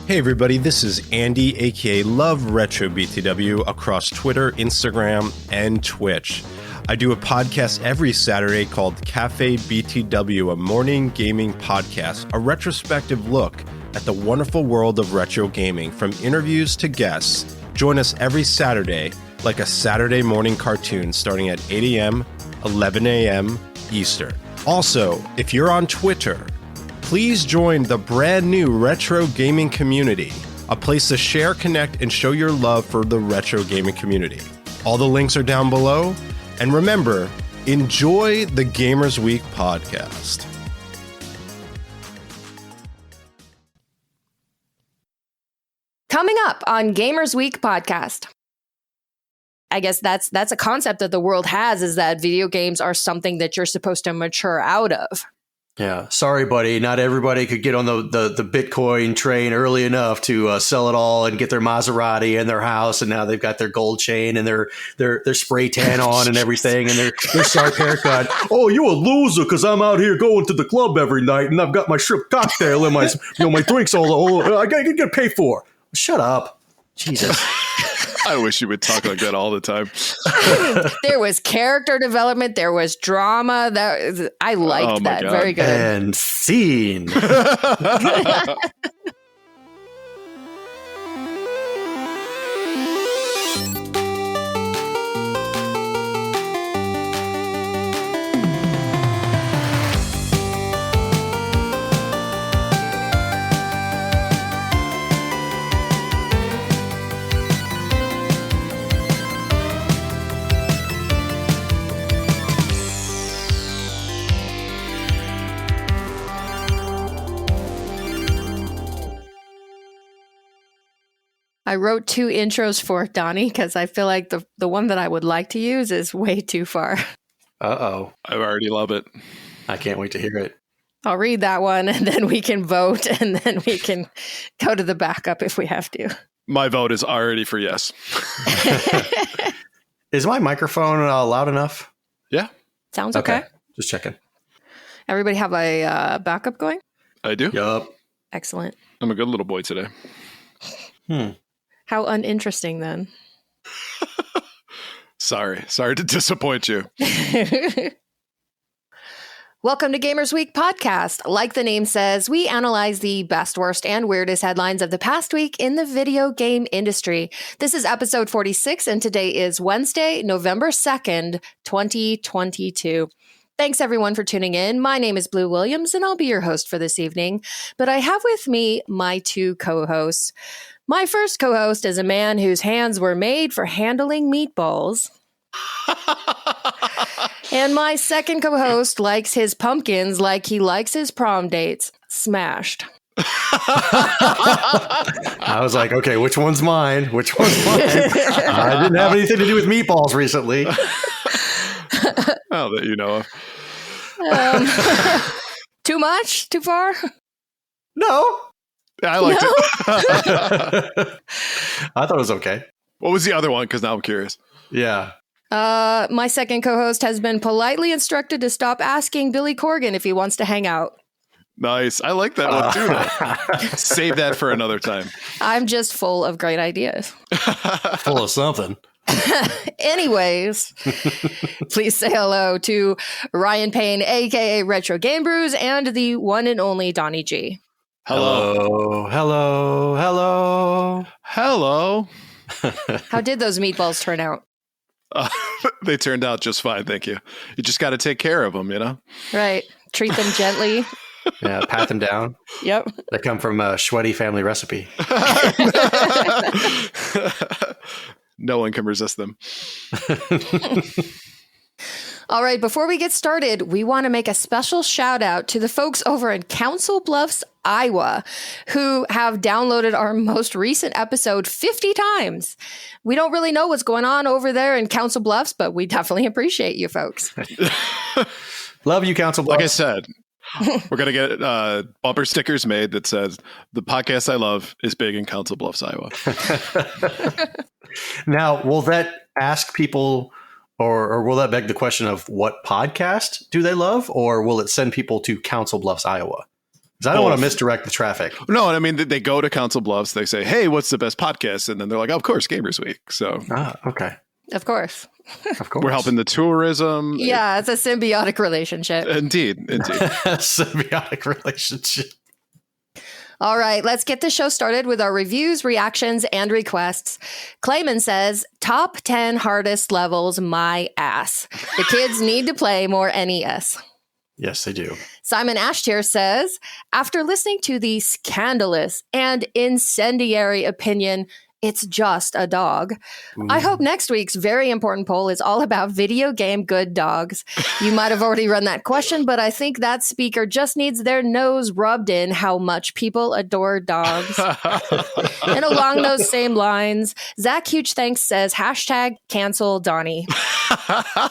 Hey everybody, this is Andy, aka Love Retro BTW, across Twitter, Instagram, and Twitch. I do a podcast every Saturday called Cafe BTW, a morning gaming podcast, a retrospective look at the wonderful world of retro gaming, from interviews to guests. Join us every Saturday, like a Saturday morning cartoon, starting at 8 a.m., 11 a.m. Eastern. Also, if you're on Twitter, please join the brand new retro gaming community, a place to share, connect, and show your love for the retro gaming community. All the links are down below. And remember, enjoy the Gamers Week podcast. Coming up on Gamers Week podcast. I guess that's a concept that the world has, is that video games are something that you're supposed to mature out of. Yeah, sorry, buddy. Not everybody could get on the Bitcoin train early enough to sell it all and get their Maserati and their house, and now they've got their gold chain and their spray tan on and everything, and their sharp haircut. Oh, you a loser because I'm out here going to the club every night and I've got my shrimp cocktail and my my drinks all I get paid for. Shut up, Jesus. I wish you would talk like that all the time. There was character development. There was drama. I liked that. God. Very good. And scene. I wrote 2 intros for Donnie because I feel like the one that I would like to use is way too far. Uh-oh. I already love it. I can't wait to hear it. I'll read that one and then we can vote and then we can go to the backup if we have to. My vote is already for yes. Is my microphone loud enough? Yeah. Sounds okay. Just checking. Everybody have a backup going? I do. Yup. Excellent. I'm a good little boy today. How uninteresting then. Sorry to disappoint you. Welcome to Gamers Week podcast. Like the name says, we analyze the best, worst, and weirdest headlines of the past week in the video game industry. This is episode 46, and today is Wednesday, November 2nd, 2022. Thanks, everyone, for tuning in. My name is Blue Williams, and I'll be your host for this evening. But I have with me my 2 co-hosts. My first co-host is a man whose hands were made for handling meatballs. And my second co-host likes his pumpkins like he likes his prom dates smashed. I was like, okay, which one's mine? Which one's mine? I didn't have anything to do with meatballs recently. Oh, that you know of. Too much? Too far? No. I liked it. I thought it was okay. What was the other one? Because now I'm curious. Yeah. My second co-host has been politely instructed to stop asking Billy Corgan if he wants to hang out. Nice. I like that one too. Save that for another time. I'm just full of great ideas. Full of something. Anyways, please say hello to Ryan Payne, aka Retro Game Brews, and the one and only Donnie G. Hello. Hello. How did those meatballs turn out? They turned out just fine, thank you. You just got to take care of them, you know? Right. Treat them gently. Yeah, pat them down. Yep. They come from a Schweddy family recipe. No one can resist them. All right, before we get started, we want to make a special shout out to the folks over in Council Bluffs, Iowa, who have downloaded our most recent episode 50 times. We don't really know what's going on over there in Council Bluffs, but we definitely appreciate you folks. Love you, Council Bluffs. Like I said, we're going to get bumper stickers made that says, the podcast I love is big in Council Bluffs, Iowa. Now, will that ask people, or will that beg the question of what podcast do they love, or will it send people to Council Bluffs, Iowa? I don't want to misdirect the traffic. No, I mean, they go to Council Bluffs. They say, hey, what's the best podcast? And then they're like, oh, of course, Gamers Week. So, okay. Of course. Of course. We're helping the tourism. Yeah, it's a symbiotic relationship. Indeed. Symbiotic relationship. All right, let's get the show started with our reviews, reactions, and requests. Clayman says, top 10 hardest levels, my ass. The kids need to play more NES. Yes, they do. Simon Ashtier says, after listening to the scandalous and incendiary opinion, it's just a dog. I hope next week's very important poll is all about video game good dogs. You might have already run that question, but I think that speaker just needs their nose rubbed in how much people adore dogs. And along those same lines, Zach Huge Thanks says, hashtag cancel Donnie.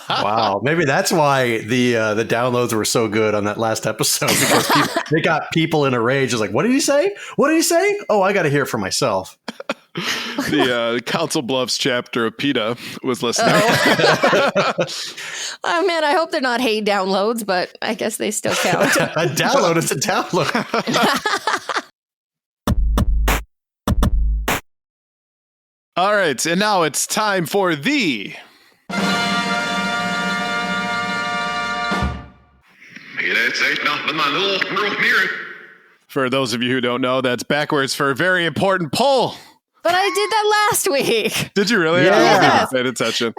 Wow. Maybe that's why the downloads were so good on that last episode, because they got people in a rage. It's like, what did he say? What did he say? Oh, I got to hear it for myself. The Council Bluffs chapter of PETA was listening. Oh, man, I hope they're not hate downloads, but I guess they still count. A download is a download. All right, and now it's time for the... For those of you who don't know, that's backwards for a very important poll. But I did that last week. Did you really? Yeah. I wasn't even paying attention.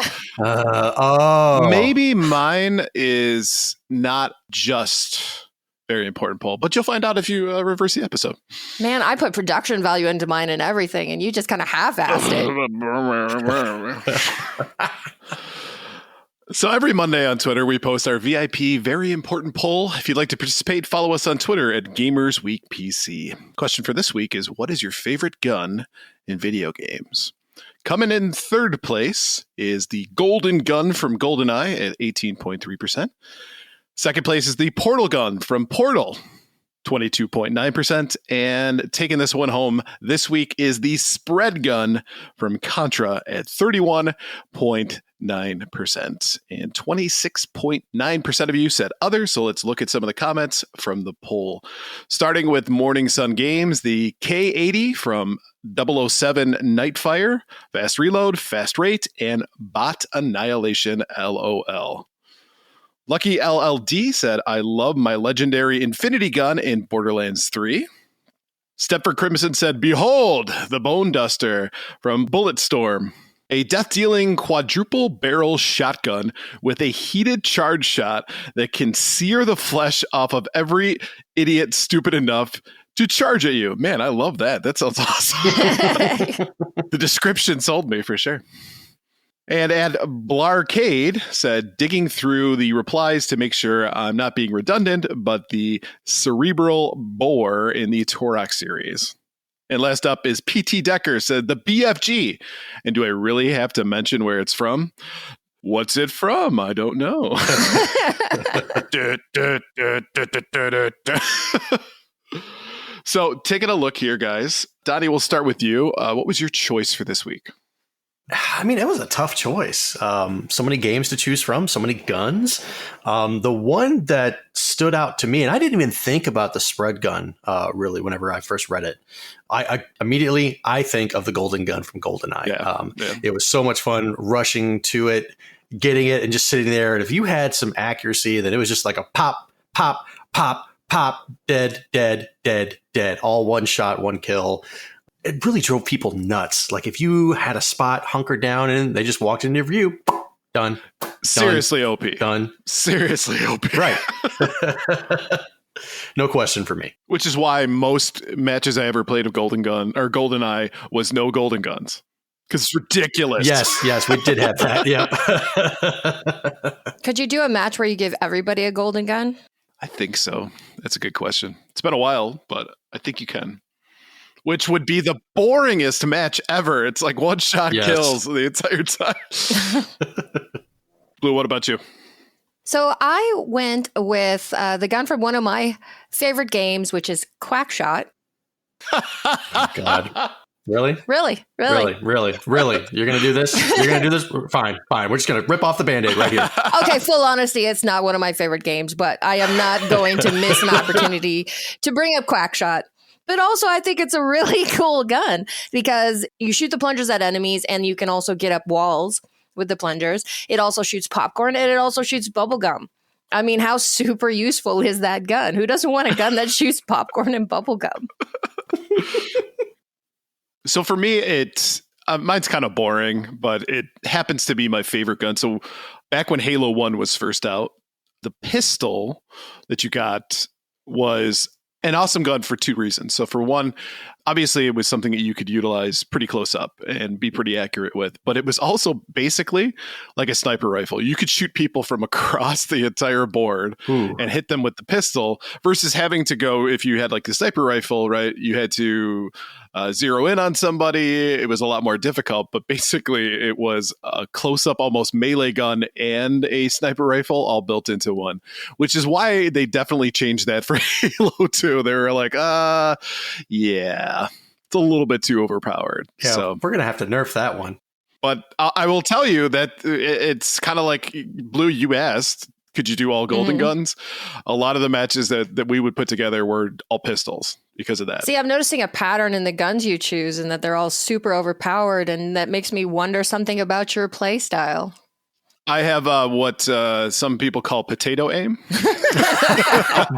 Maybe mine is not just very important poll, but you'll find out if you reverse the episode. Man, I put production value into mine and everything, and you just kind of half-assed it. So every Monday on Twitter, we post our VIP very important poll. If you'd like to participate, follow us on Twitter at Gamers Week PC. Question for this week is, what is your favorite gun in video games? Coming in third place is the Golden Gun from GoldenEye at 18.3%. Second place is the Portal Gun from Portal, 22.9%. And taking this one home this week is the Spread Gun from Contra at 31.9%. And 26.9% of you said other. So let's look at some of the comments from the poll. Starting with Morning Sun Games, the K80 from 007 Nightfire, Fast Reload, Fast Rate, and Bot Annihilation LOL. Lucky LLD said, I love my legendary Infinity Gun in Borderlands 3. Stepford Crimson said, behold, the Bone Duster from Bulletstorm. A death-dealing quadruple barrel shotgun with a heated charge shot that can sear the flesh off of every idiot stupid enough to charge at you. Man, I love that. That sounds awesome. The description sold me for sure. And Blarcade said, digging through the replies to make sure I'm not being redundant, but the cerebral bore in the Turok series. And last up is PT Decker said, the BFG. And do I really have to mention where it's from? What's it from? I don't know. So taking a look here, guys. Donnie, we'll start with you. What was your choice for this week? I mean, it was a tough choice. So many games to choose from, so many guns. The one that stood out to me, and I didn't even think about the Spread Gun really whenever I first read it. I immediately think of the Golden Gun from GoldenEye. Yeah. It was so much fun rushing to it, getting it, and just sitting there. And if you had some accuracy, then it was just like a pop, pop, pop, pop, dead, dead, dead, dead, all one shot, one kill. It really drove people nuts. Like if you had a spot hunkered down and they just walked into your view, done. Seriously, OP. Done. Seriously, OP. Right. No question for me. Which is why most matches I ever played of Golden Gun or GoldenEye was no Golden Guns. Because it's ridiculous. Yes, we did have that. Yeah. Could you do a match where you give everybody a golden gun? I think so. That's a good question. It's been a while, but I think you can. Which would be the boringest match ever. It's like one shot kills the entire time. Blue, what about you? So I went with the gun from one of my favorite games, which is Quackshot. God. Really? Really? Really? You're going to do this? You're going to do this? Fine. We're just going to rip off the Band-Aid right here. Okay, full honesty, it's not one of my favorite games, but I am not going to miss an opportunity to bring up Quackshot. But also, I think it's a really cool gun because you shoot the plungers at enemies and you can also get up walls with the plungers. It also shoots popcorn and it also shoots bubblegum. I mean, how super useful is that gun? Who doesn't want a gun that shoots popcorn and bubblegum? So for me, it's mine's kind of boring, but it happens to be my favorite gun. So back when Halo 1 was first out, the pistol that you got was an awesome gun for two reasons. So for one, obviously it was something that you could utilize pretty close up and be pretty accurate with, but it was also basically like a sniper rifle. You could shoot people from across the entire board and hit them with the pistol versus having to go, if you had like the sniper rifle, right, you had to zero in on somebody. It was a lot more difficult, but basically it was a close-up almost melee gun and a sniper rifle all built into one, which is why they definitely changed that for Halo 2. They were like, yeah, it's a little bit too overpowered. Yeah, so we're going to have to nerf that one. But I will tell you that it's kind of like Blue, you asked, could you do all golden guns? A lot of the matches that we would put together were all pistols because of that. See, I'm noticing a pattern in the guns you choose and that they're all super overpowered, and that makes me wonder something about your play style. I have what some people call potato aim.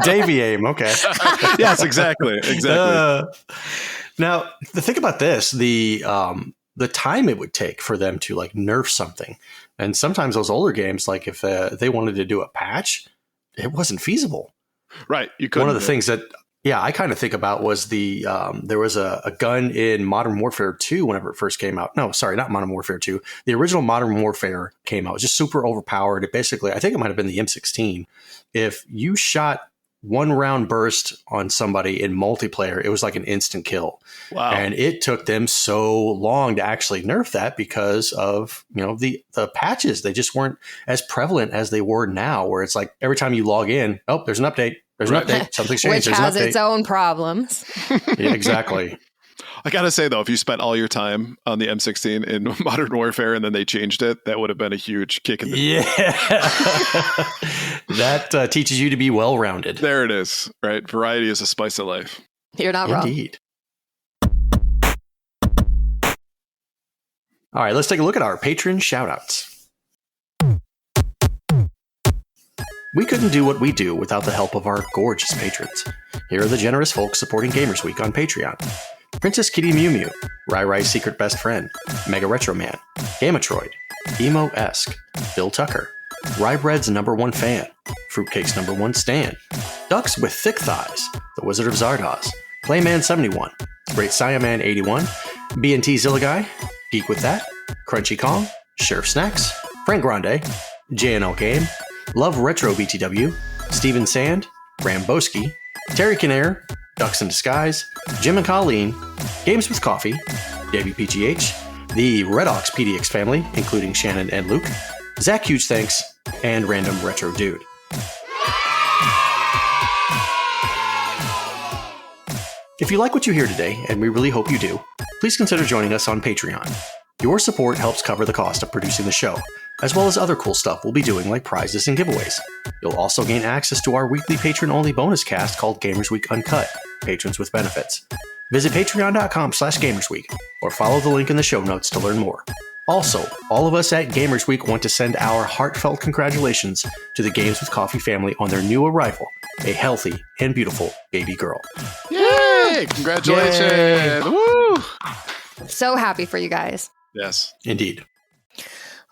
Davy aim, okay. Yes, exactly. Now, the thing about this, the time it would take for them to like nerf something, and sometimes those older games, like if they wanted to do a patch, it wasn't feasible. Right. You couldn't. One of the things that, I kind of think about was there was a gun in Modern Warfare 2 whenever it first came out. No, sorry, not Modern Warfare 2. The original Modern Warfare came out. It was just super overpowered. It basically, I think it might have been the M16. If you shot one round burst on somebody in multiplayer, it was like an instant kill. Wow. And it took them so long to actually nerf that because of, the patches. They just weren't as prevalent as they were now, where it's like every time you log in, oh, there's an update. There's an update. Something's changed. Which has its own problems. Yeah, exactly. I got to say, though, if you spent all your time on the M16 in Modern Warfare and then they changed it, that would have been a huge kick in the That teaches you to be well-rounded. There it is, right? Variety is a spice of life. You're not wrong. Indeed. All right, let's take a look at our patron shout-outs. We couldn't do what we do without the help of our gorgeous patrons. Here are the generous folks supporting Gamers Week on Patreon. Princess Kitty Mew Mew, Rai Rai's secret best friend, Mega Retro Man, Gamatroid, Emo-esque, Bill Tucker, Ryebread's #1 fan, Fruitcake's #1 stan, Ducks with Thick Thighs, The Wizard of Zardoz, Clayman71, Great Saiyaman 81, B&T Zillaguy, Geek With That, Crunchy Kong, Sheriff Snacks, Frank Grande, JNL Game, Love Retro BTW, Steven Sand, Ramboski, Terry Kinnair, Ducks in Disguise, Jim and Colleen, Games with Coffee, WPGH, the Red Ox PDX family, including Shannon and Luke, Zach Huge Thanks, and Random Retro Dude. If you like what you hear today, and we really hope you do, please consider joining us on Patreon. Your support helps cover the cost of producing the show, as well as other cool stuff we'll be doing like prizes and giveaways. You'll also gain access to our weekly patron-only bonus cast called Gamers Week Uncut, Patrons with Benefits. Visit patreon.com/gamersweek or follow the link in the show notes to learn more. Also, all of us at Gamers Week want to send our heartfelt congratulations to the Games with Coffee family on their new arrival, a healthy and beautiful baby girl. Yay! Congratulations! Yay. Woo! So happy for you guys. Yes. Indeed.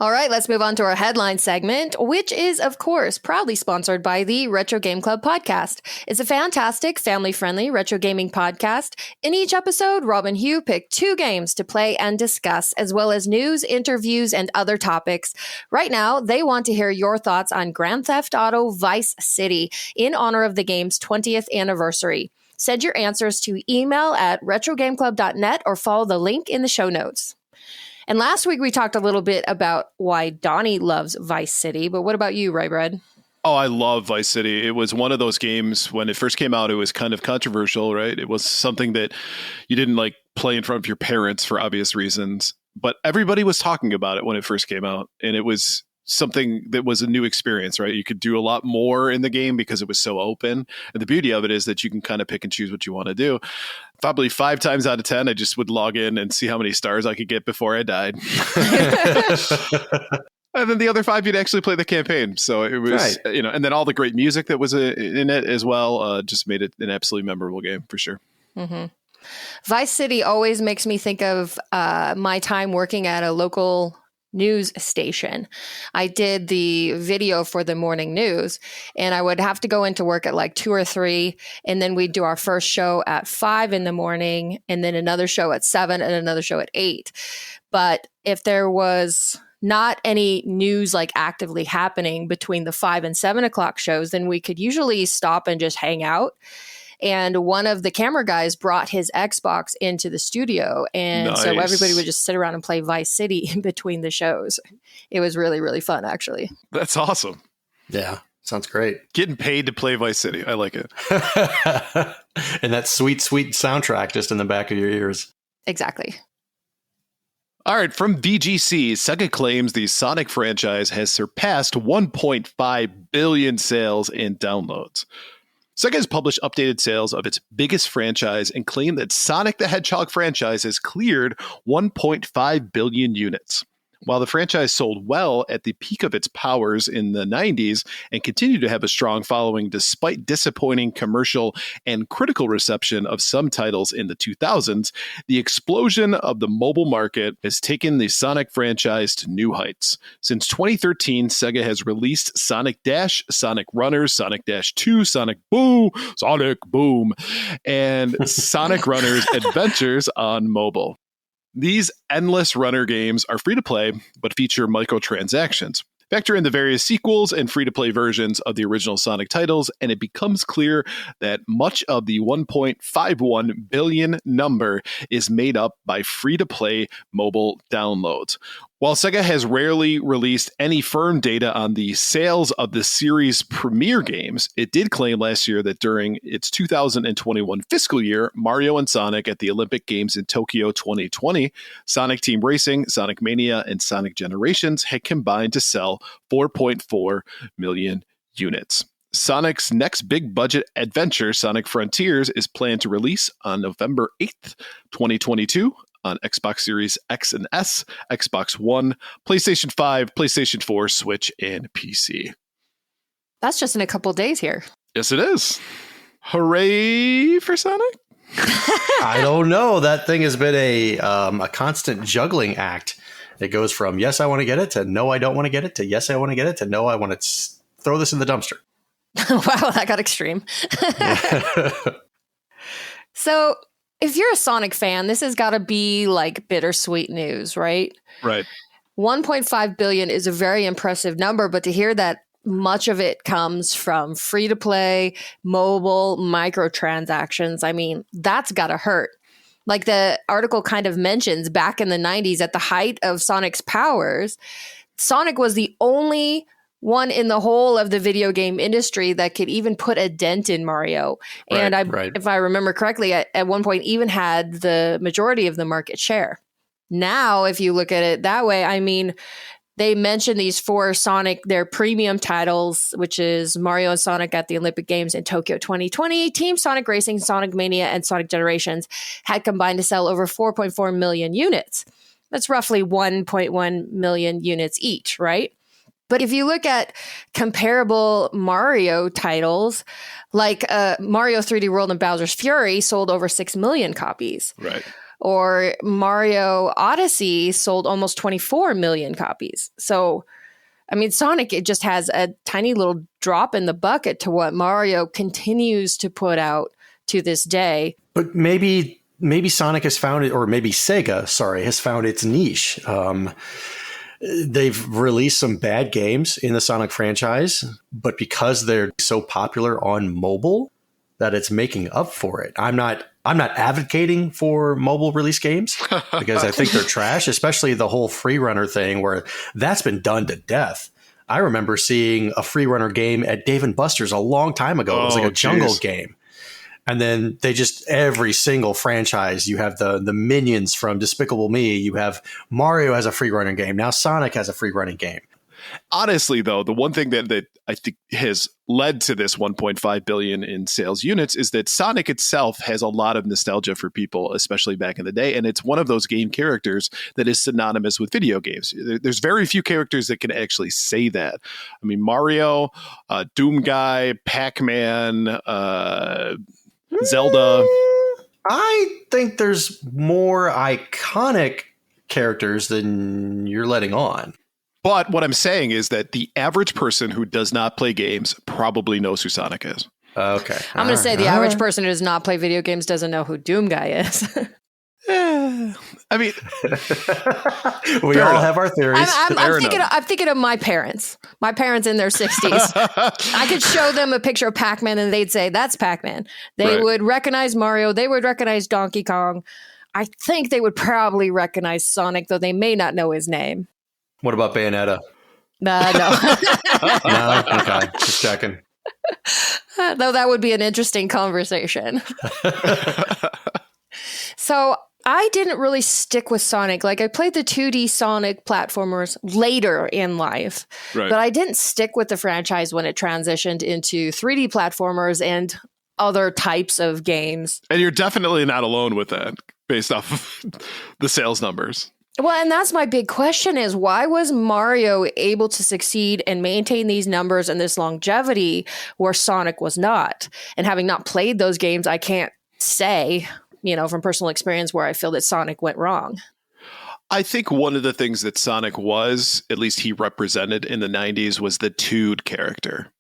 All right, let's move on to our headline segment, which is, of course, proudly sponsored by the Retro Game Club podcast. It's a fantastic, family-friendly retro gaming podcast. In each episode, Rob and Hugh pick 2 games to play and discuss, as well as news, interviews, and other topics. Right now, they want to hear your thoughts on Grand Theft Auto Vice City in honor of the game's 20th anniversary. Send your answers to email at retrogameclub.net or follow the link in the show notes. And last week we talked a little bit about why Donnie loves Vice City, but what about you, Ryebread? Oh, I love Vice City. It was one of those games when it first came out, it was kind of controversial, right? It was something that you didn't like play in front of your parents for obvious reasons, but everybody was talking about it when it first came out. And it was something that was a new experience, right? You could do a lot more in the game because it was so open. And the beauty of it is that you can kind of pick and choose what you want to do. Probably 5 times out of 10, I just would log in and see how many stars I could get before I died. And then the other 5, you'd actually play the campaign. So it was, Right. and then all the great music that was in it as well just made it an absolutely memorable game for sure. Mm-hmm. Vice City always makes me think of my time working at a local news station. I did the video for the morning news, and I would have to go into work at like 2 or 3, and then we'd do our first show at 5 in the morning, and then another show at 7 and another show at 8. But if there was not any news like actively happening between the 5 and 7 o'clock shows, then we could usually stop and just hang out. And one of the camera guys brought his Xbox into the studio. And so everybody would just sit around and play Vice City in between the shows. It was really, really fun, actually. That's awesome. Yeah, sounds great. Getting paid to play Vice City. I like it. And that sweet, sweet soundtrack just in the back of your ears. Exactly. All right, from VGC, Sega claims the Sonic franchise has surpassed 1.5 billion sales and downloads. Sega has published updated sales of its biggest franchise and claimed that Sonic the Hedgehog franchise has cleared 1.5 billion units. While the franchise sold well at the peak of its powers in the 90s and continued to have a strong following despite disappointing commercial and critical reception of some titles in the 2000s, the explosion of the mobile market has taken the Sonic franchise to new heights. Since 2013, Sega has released Sonic Dash, Sonic Runners, Sonic Dash 2, Sonic Boom, and Sonic Runners Adventures on mobile. These endless runner games are free to play, but feature microtransactions. Factor in the various sequels and free-to-play versions of the original Sonic titles, and it becomes clear that much of the 1.51 billion number is made up by free-to-play mobile downloads. While Sega has rarely released any firm data on the sales of the series' premier games, it did claim last year that during its 2021 fiscal year, Mario and Sonic at the Olympic Games in Tokyo 2020, Sonic Team Racing, Sonic Mania, and Sonic Generations had combined to sell 4.4 million units. Sonic's next big budget adventure, Sonic Frontiers, is planned to release on November 8th, 2022 on Xbox Series X and S, Xbox One, PlayStation 5, PlayStation 4, Switch, and PC. That's just in a couple days here. Yes, it is. Hooray for Sonic? I don't know. That thing has been a constant juggling act. It goes from, yes, I want to get it, to no, I don't want to get it, to yes, I want to get it, to no, I want to throw this in the dumpster. Wow, that got extreme. So, if you're a Sonic fan, this has got to be like bittersweet news, right? Right. 1.5 billion is a very impressive number, but to hear that much of it comes from free-to-play, mobile, microtransactions, I mean, that's got to hurt. Like the article kind of mentions, back in the 90s, at the height of Sonic's powers, Sonic was the only one in the whole of the video game industry that could even put a dent in Mario. And if I remember correctly, at one point even had the majority of the market share. Now, if you look at it that way, I mean, they mentioned these 4 Sonic, their premium titles, which is Mario and Sonic at the Olympic Games in Tokyo 2020, Team Sonic Racing, Sonic Mania, and Sonic Generations had combined to sell over 4.4 million units. That's roughly 1.1 million units each, right? But if you look at comparable Mario titles, like Mario 3D World and Bowser's Fury sold over 6 million copies. Right. Or Mario Odyssey sold almost 24 million copies. So, I mean, Sonic, it just has a tiny little drop in the bucket to what Mario continues to put out to this day. But maybe Sonic has found it, or maybe Sega, has found its niche. They've released some bad games in the Sonic franchise, but because they're so popular on mobile, that it's making up for it. I'm not advocating for mobile release games because I think they're trash, especially the whole free runner thing where that's been done to death. I remember seeing a free runner game at Dave & Buster's a long time ago. It was like a jungle game. And then they just, every single franchise, you have the Minions from Despicable Me. You have Mario has a free running game. Now Sonic has a free running game. Honestly, though, the one thing that I think has led to this 1.5 billion in sales units is that Sonic itself has a lot of nostalgia for people, especially back in the day. And it's one of those game characters that is synonymous with video games. There's very few characters that can actually say that. I mean, Mario, Doom Guy, Pac-Man, Zelda. I think there's more iconic characters than you're letting on. But what I'm saying is that the average person who does not play games probably knows who Sonic is. Okay. I'm going to say the average person who does not play video games doesn't know who Doom Guy is. I mean, we all have our theories. I'm thinking of my parents. My parents in their 60s. I could show them a picture of Pac-Man and they'd say, that's Pac-Man. They would recognize Mario. They would recognize Donkey Kong. I think they would probably recognize Sonic, though they may not know his name. What about Bayonetta? No. No? Okay. Just checking. Though that would be an interesting conversation. So I didn't really stick with Sonic. Like I played the 2D Sonic platformers later in life, but I didn't stick with the franchise when it transitioned into 3D platformers and other types of games. And you're definitely not alone with that based off of the sales numbers. Well, and that's my big question is why was Mario able to succeed and maintain these numbers and this longevity where Sonic was not? And having not played those games, I can't say, from personal experience where I feel that Sonic went wrong. I think one of the things that Sonic was, at least he represented in the 90s, was the Toad character.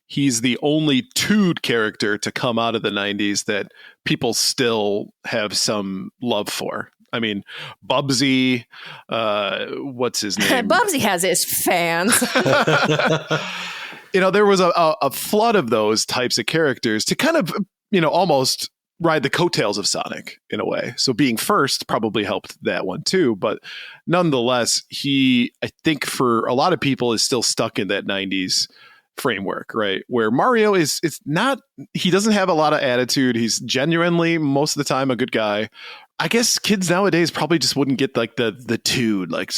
He's the only Toad character to come out of the 90s that people still have some love for. I mean, Bubsy, what's his name? Bubsy has his fans. There was a flood of those types of characters to kind of, almost ride the coattails of Sonic in a way. So being first probably helped that one too. But nonetheless, I think for a lot of people is still stuck in that 90s framework, right? Where Mario it's not, he doesn't have a lot of attitude. He's genuinely most of the time a good guy. I guess kids nowadays probably just wouldn't get like the Toad, like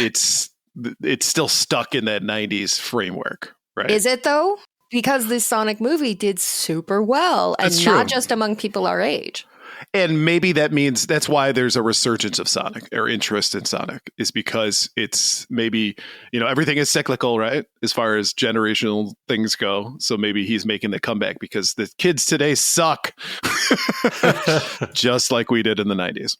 it's still stuck in that 90s framework, right? Is it though? Because this Sonic movie did super well and not just among people our age. And maybe that means that's why there's a resurgence of Sonic or interest in Sonic is because it's maybe, everything is cyclical, right? As far as generational things go. So maybe he's making the comeback because the kids today suck just like we did in the 90s.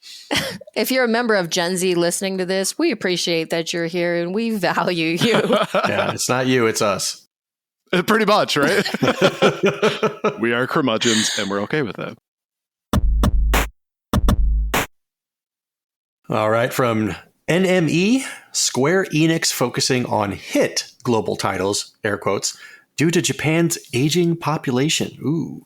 If you're a member of Gen Z listening to this, we appreciate that you're here and we value you. Yeah, it's not you, it's us. Pretty much, right? We are curmudgeons and we're okay with that. All right, from NME, Square Enix focusing on hit global titles, air quotes, due to Japan's aging population. Ooh.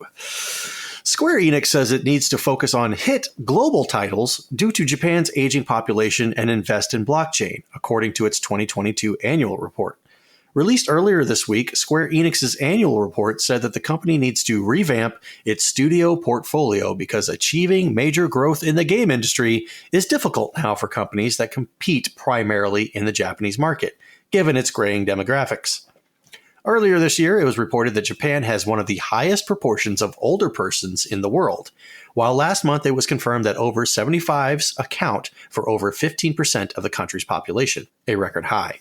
Square Enix says it needs to focus on hit global titles due to Japan's aging population and invest in blockchain, according to its 2022 annual report. Released earlier this week, Square Enix's annual report said that the company needs to revamp its studio portfolio because achieving major growth in the game industry is difficult now for companies that compete primarily in the Japanese market, given its graying demographics. Earlier this year, it was reported that Japan has one of the highest proportions of older persons in the world, while last month it was confirmed that over 75s account for over 15% of the country's population, a record high.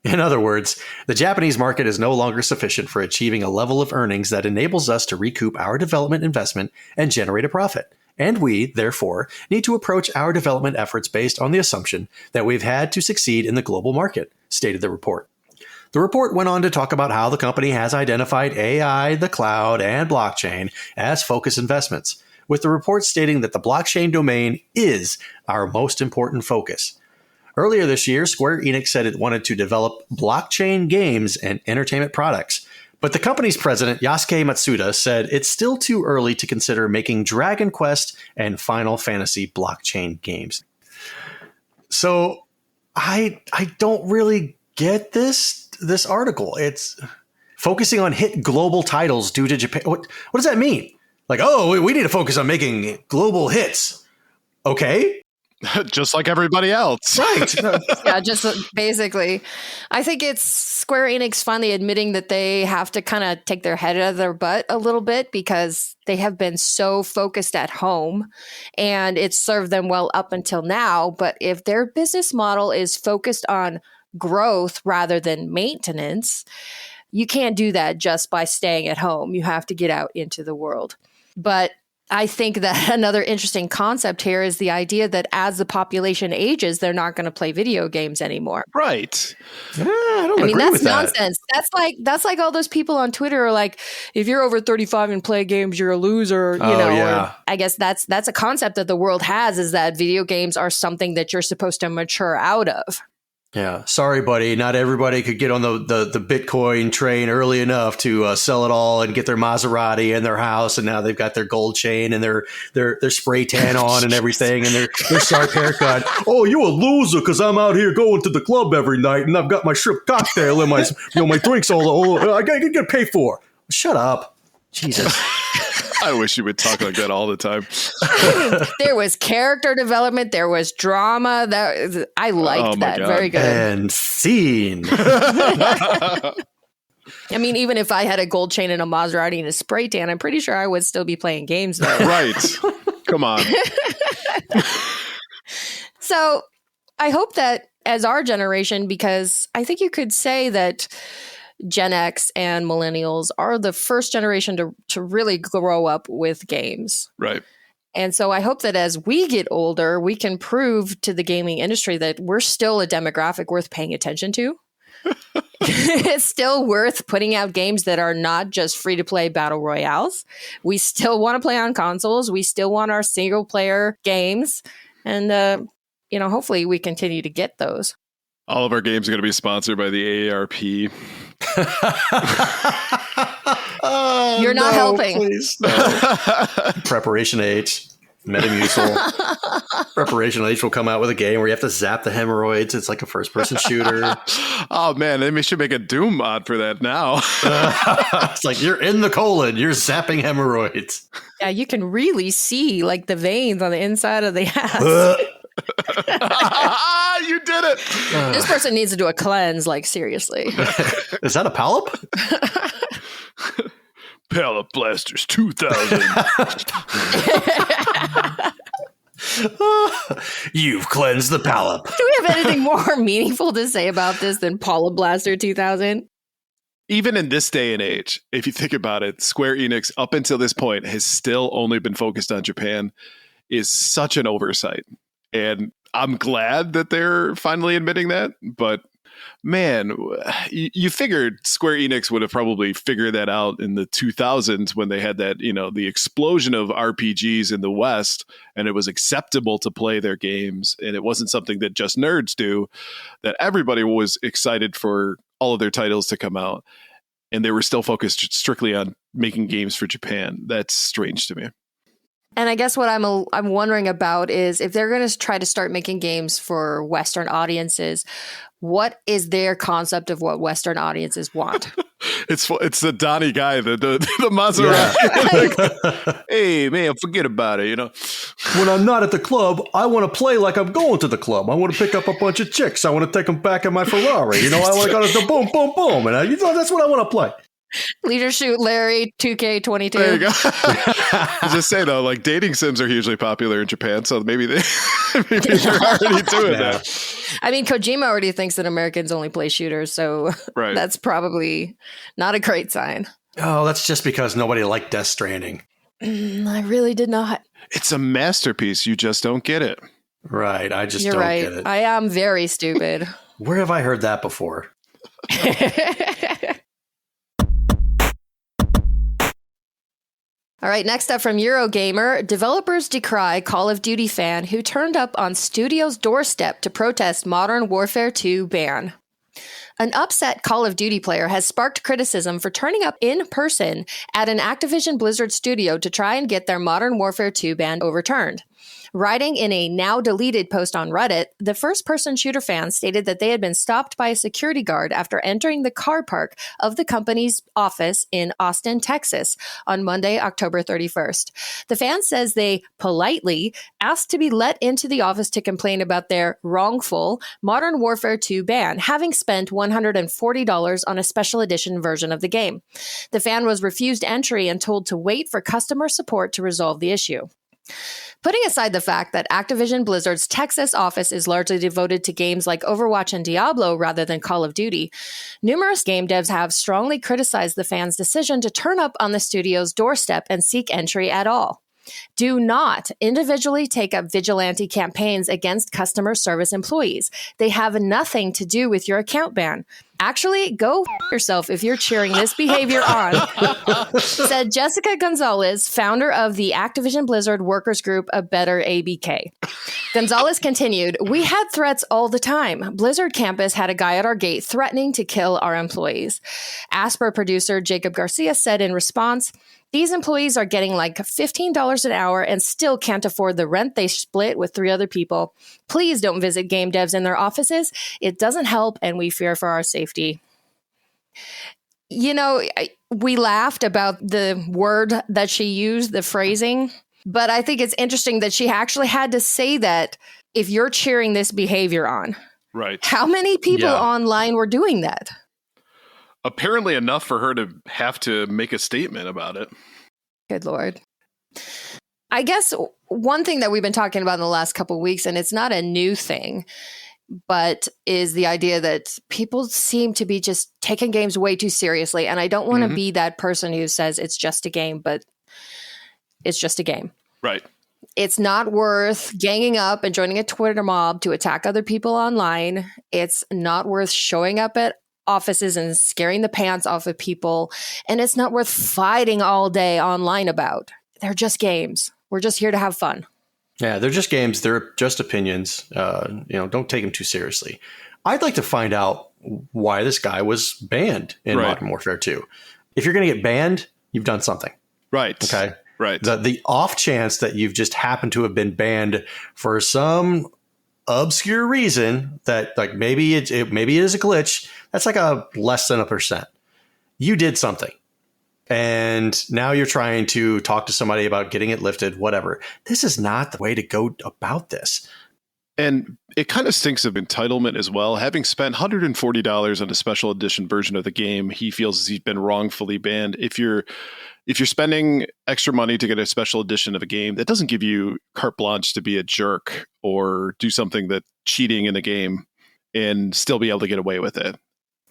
In other words, the Japanese market is no longer sufficient for achieving a level of earnings that enables us to recoup our development investment and generate a profit. And we, therefore, need to approach our development efforts based on the assumption that we've had to succeed in the global market, stated the report. The report went on to talk about how the company has identified AI, the cloud, and blockchain as focus investments, with the report stating that the blockchain domain is our most important focus. Earlier this year, Square Enix said it wanted to develop blockchain games and entertainment products. But the company's president, Yasuke Matsuda, said it's still too early to consider making Dragon Quest and Final Fantasy blockchain games. So I don't really get this article. It's focusing on hit global titles due to Japan. What does that mean? Like, oh, we need to focus on making global hits. Okay. Just like everybody else. Right. Yeah, just basically. I think it's Square Enix finally admitting that they have to kind of take their head out of their butt a little bit because they have been so focused at home and it's served them well up until now. But if their business model is focused on growth rather than maintenance, you can't do that just by staying at home. You have to get out into the world. But I think that another interesting concept here is the idea that as the population ages, they're not going to play video games anymore. Right. I don't agree that's with that. nonsense. That's like all those people on Twitter are like, if you're over 35 and play games, you're a loser. You know. Yeah. I guess that's a concept that the world has, is that video games are something that you're supposed to mature out of. Yeah. Sorry, buddy. Not everybody could get on the Bitcoin train early enough to sell it all and get their Maserati and their house. And now they've got their gold chain and their spray tan on and everything and their sharp haircut. Oh, you a loser because I'm out here going to the club every night and I've got my shrimp cocktail and my drinks all I get paid for. Shut up. Jesus. I wish you would talk like that all the time. There was character development. There was drama. I liked that. God. Very good. And scene. I mean, even if I had a gold chain and a Maserati and a spray tan, I'm pretty sure I would still be playing games though. Right. Come on. So I hope that as our generation, because I think you could say that Gen X and millennials are the first generation to really grow up with games. Right. And so I hope that as we get older, we can prove to the gaming industry that we're still a demographic worth paying attention to. It's still worth putting out games that are not just free-to-play battle royales. We still want to play on consoles. We still want our single-player games. And, hopefully we continue to get those. All of our games are going to be sponsored by the AARP. You're not helping. Please, no. Preparation H, Metamucil. Preparation H will come out with a game where you have to zap the hemorrhoids. It's like a first-person shooter. Oh, man. They should make a Doom mod for that now. It's like you're in the colon. You're zapping hemorrhoids. Yeah, you can really see like the veins on the inside of the ass. You did it. This person needs to do a cleanse, like seriously. Is that a polyp? Pallet Blasters 2000. You've cleansed the polyp. Do we have anything more meaningful to say about this than Paula Blaster 2000? Even in this day and age, if you think about it, Square Enix up until this point has still only been focused on Japan, is such an oversight. And I'm glad that they're finally admitting that. But man, you figured Square Enix would have probably figured that out in the 2000s when they had that, the explosion of RPGs in the West, and it was acceptable to play their games. And it wasn't something that just nerds do, that everybody was excited for all of their titles to come out. And they were still focused strictly on making games for Japan. That's strange to me. And I guess what I'm wondering about is if they're going to try to start making games for Western audiences, what is their concept of what Western audiences want? It's the Donnie guy, the Maserati. Like, hey man, forget about it. When I'm not at the club, I want to play like I'm going to the club. I want to pick up a bunch of chicks. I want to take them back in my Ferrari. I want to go to the boom, boom, boom, and that's what I want to play. Leisure Shoot Larry 2K22. There you go. I just say though, like dating sims are hugely popular in Japan, so maybe they're already doing that. I mean, Kojima already thinks that Americans only play shooters, so That's probably not a great sign. Oh, that's just because nobody liked Death Stranding. I really did not. It's a masterpiece. You just don't get it. Right. I just You're don't right. get it. I am very stupid. Where have I heard that before? All right, next up from Eurogamer, developers decry Call of Duty fan who turned up on studio's doorstep to protest Modern Warfare 2 ban. An upset Call of Duty player has sparked criticism for turning up in person at an Activision Blizzard studio to try and get their Modern Warfare 2 ban overturned. Writing in a now deleted post on Reddit, the first-person shooter fan stated that they had been stopped by a security guard after entering the car park of the company's office in Austin, Texas on Monday, October 31st. The fan says they politely asked to be let into the office to complain about their wrongful Modern Warfare 2 ban, having spent $140 on a special edition version of the game. The fan was refused entry and told to wait for customer support to resolve the issue. Putting aside the fact that Activision Blizzard's Texas office is largely devoted to games like Overwatch and Diablo rather than Call of Duty, numerous game devs have strongly criticized the fans' decision to turn up on the studio's doorstep and seek entry at all. Do not individually take up vigilante campaigns against customer service employees. They have nothing to do with your account ban. Actually, go yourself if you're cheering this behavior on, said Jessica Gonzalez, founder of the Activision Blizzard workers group A Better ABK. Gonzalez continued, "We had threats all the time. Blizzard campus had a guy at our gate threatening to kill our employees." Asper producer Jacob Garcia said in response, "These employees are getting like $15 an hour and still can't afford the rent they split with 3 other people. Please don't visit game devs in their offices. It doesn't help, and we fear for our safety." You know, we laughed about the word that she used, the phrasing, but I think it's interesting that she actually had to say that if you're cheering this behavior on. Right. How many people online were doing that? Apparently enough for her to have to make a statement about it. Good Lord. I guess one thing that we've been talking about in the last couple of weeks, and it's not a new thing, but is the idea that people seem to be just taking games way too seriously. And I don't want to be that person who says it's just a game, but it's just a game. Right. It's not worth ganging up and joining a Twitter mob to attack other people online. It's not worth showing up at offices and scaring the pants off of people. And it's not worth fighting all day online about. They're just games. We're just here to have fun. Yeah, they're just games. They're just opinions. Don't take them too seriously. I'd like to find out why this guy was banned in Modern Warfare 2. If you're going to get banned, you've done something. Right. Okay. Right. The off chance that you've just happened to have been banned for some obscure reason that like maybe it is a glitch. That's like a less than 1%. You did something. And now you're trying to talk to somebody about getting it lifted, whatever. This is not the way to go about this. And it kind of stinks of entitlement as well. Having spent $140 on a special edition version of the game, he feels he's been wrongfully banned. If you're spending extra money to get a special edition of a game, that doesn't give you carte blanche to be a jerk or do something that cheating in the game and still be able to get away with it.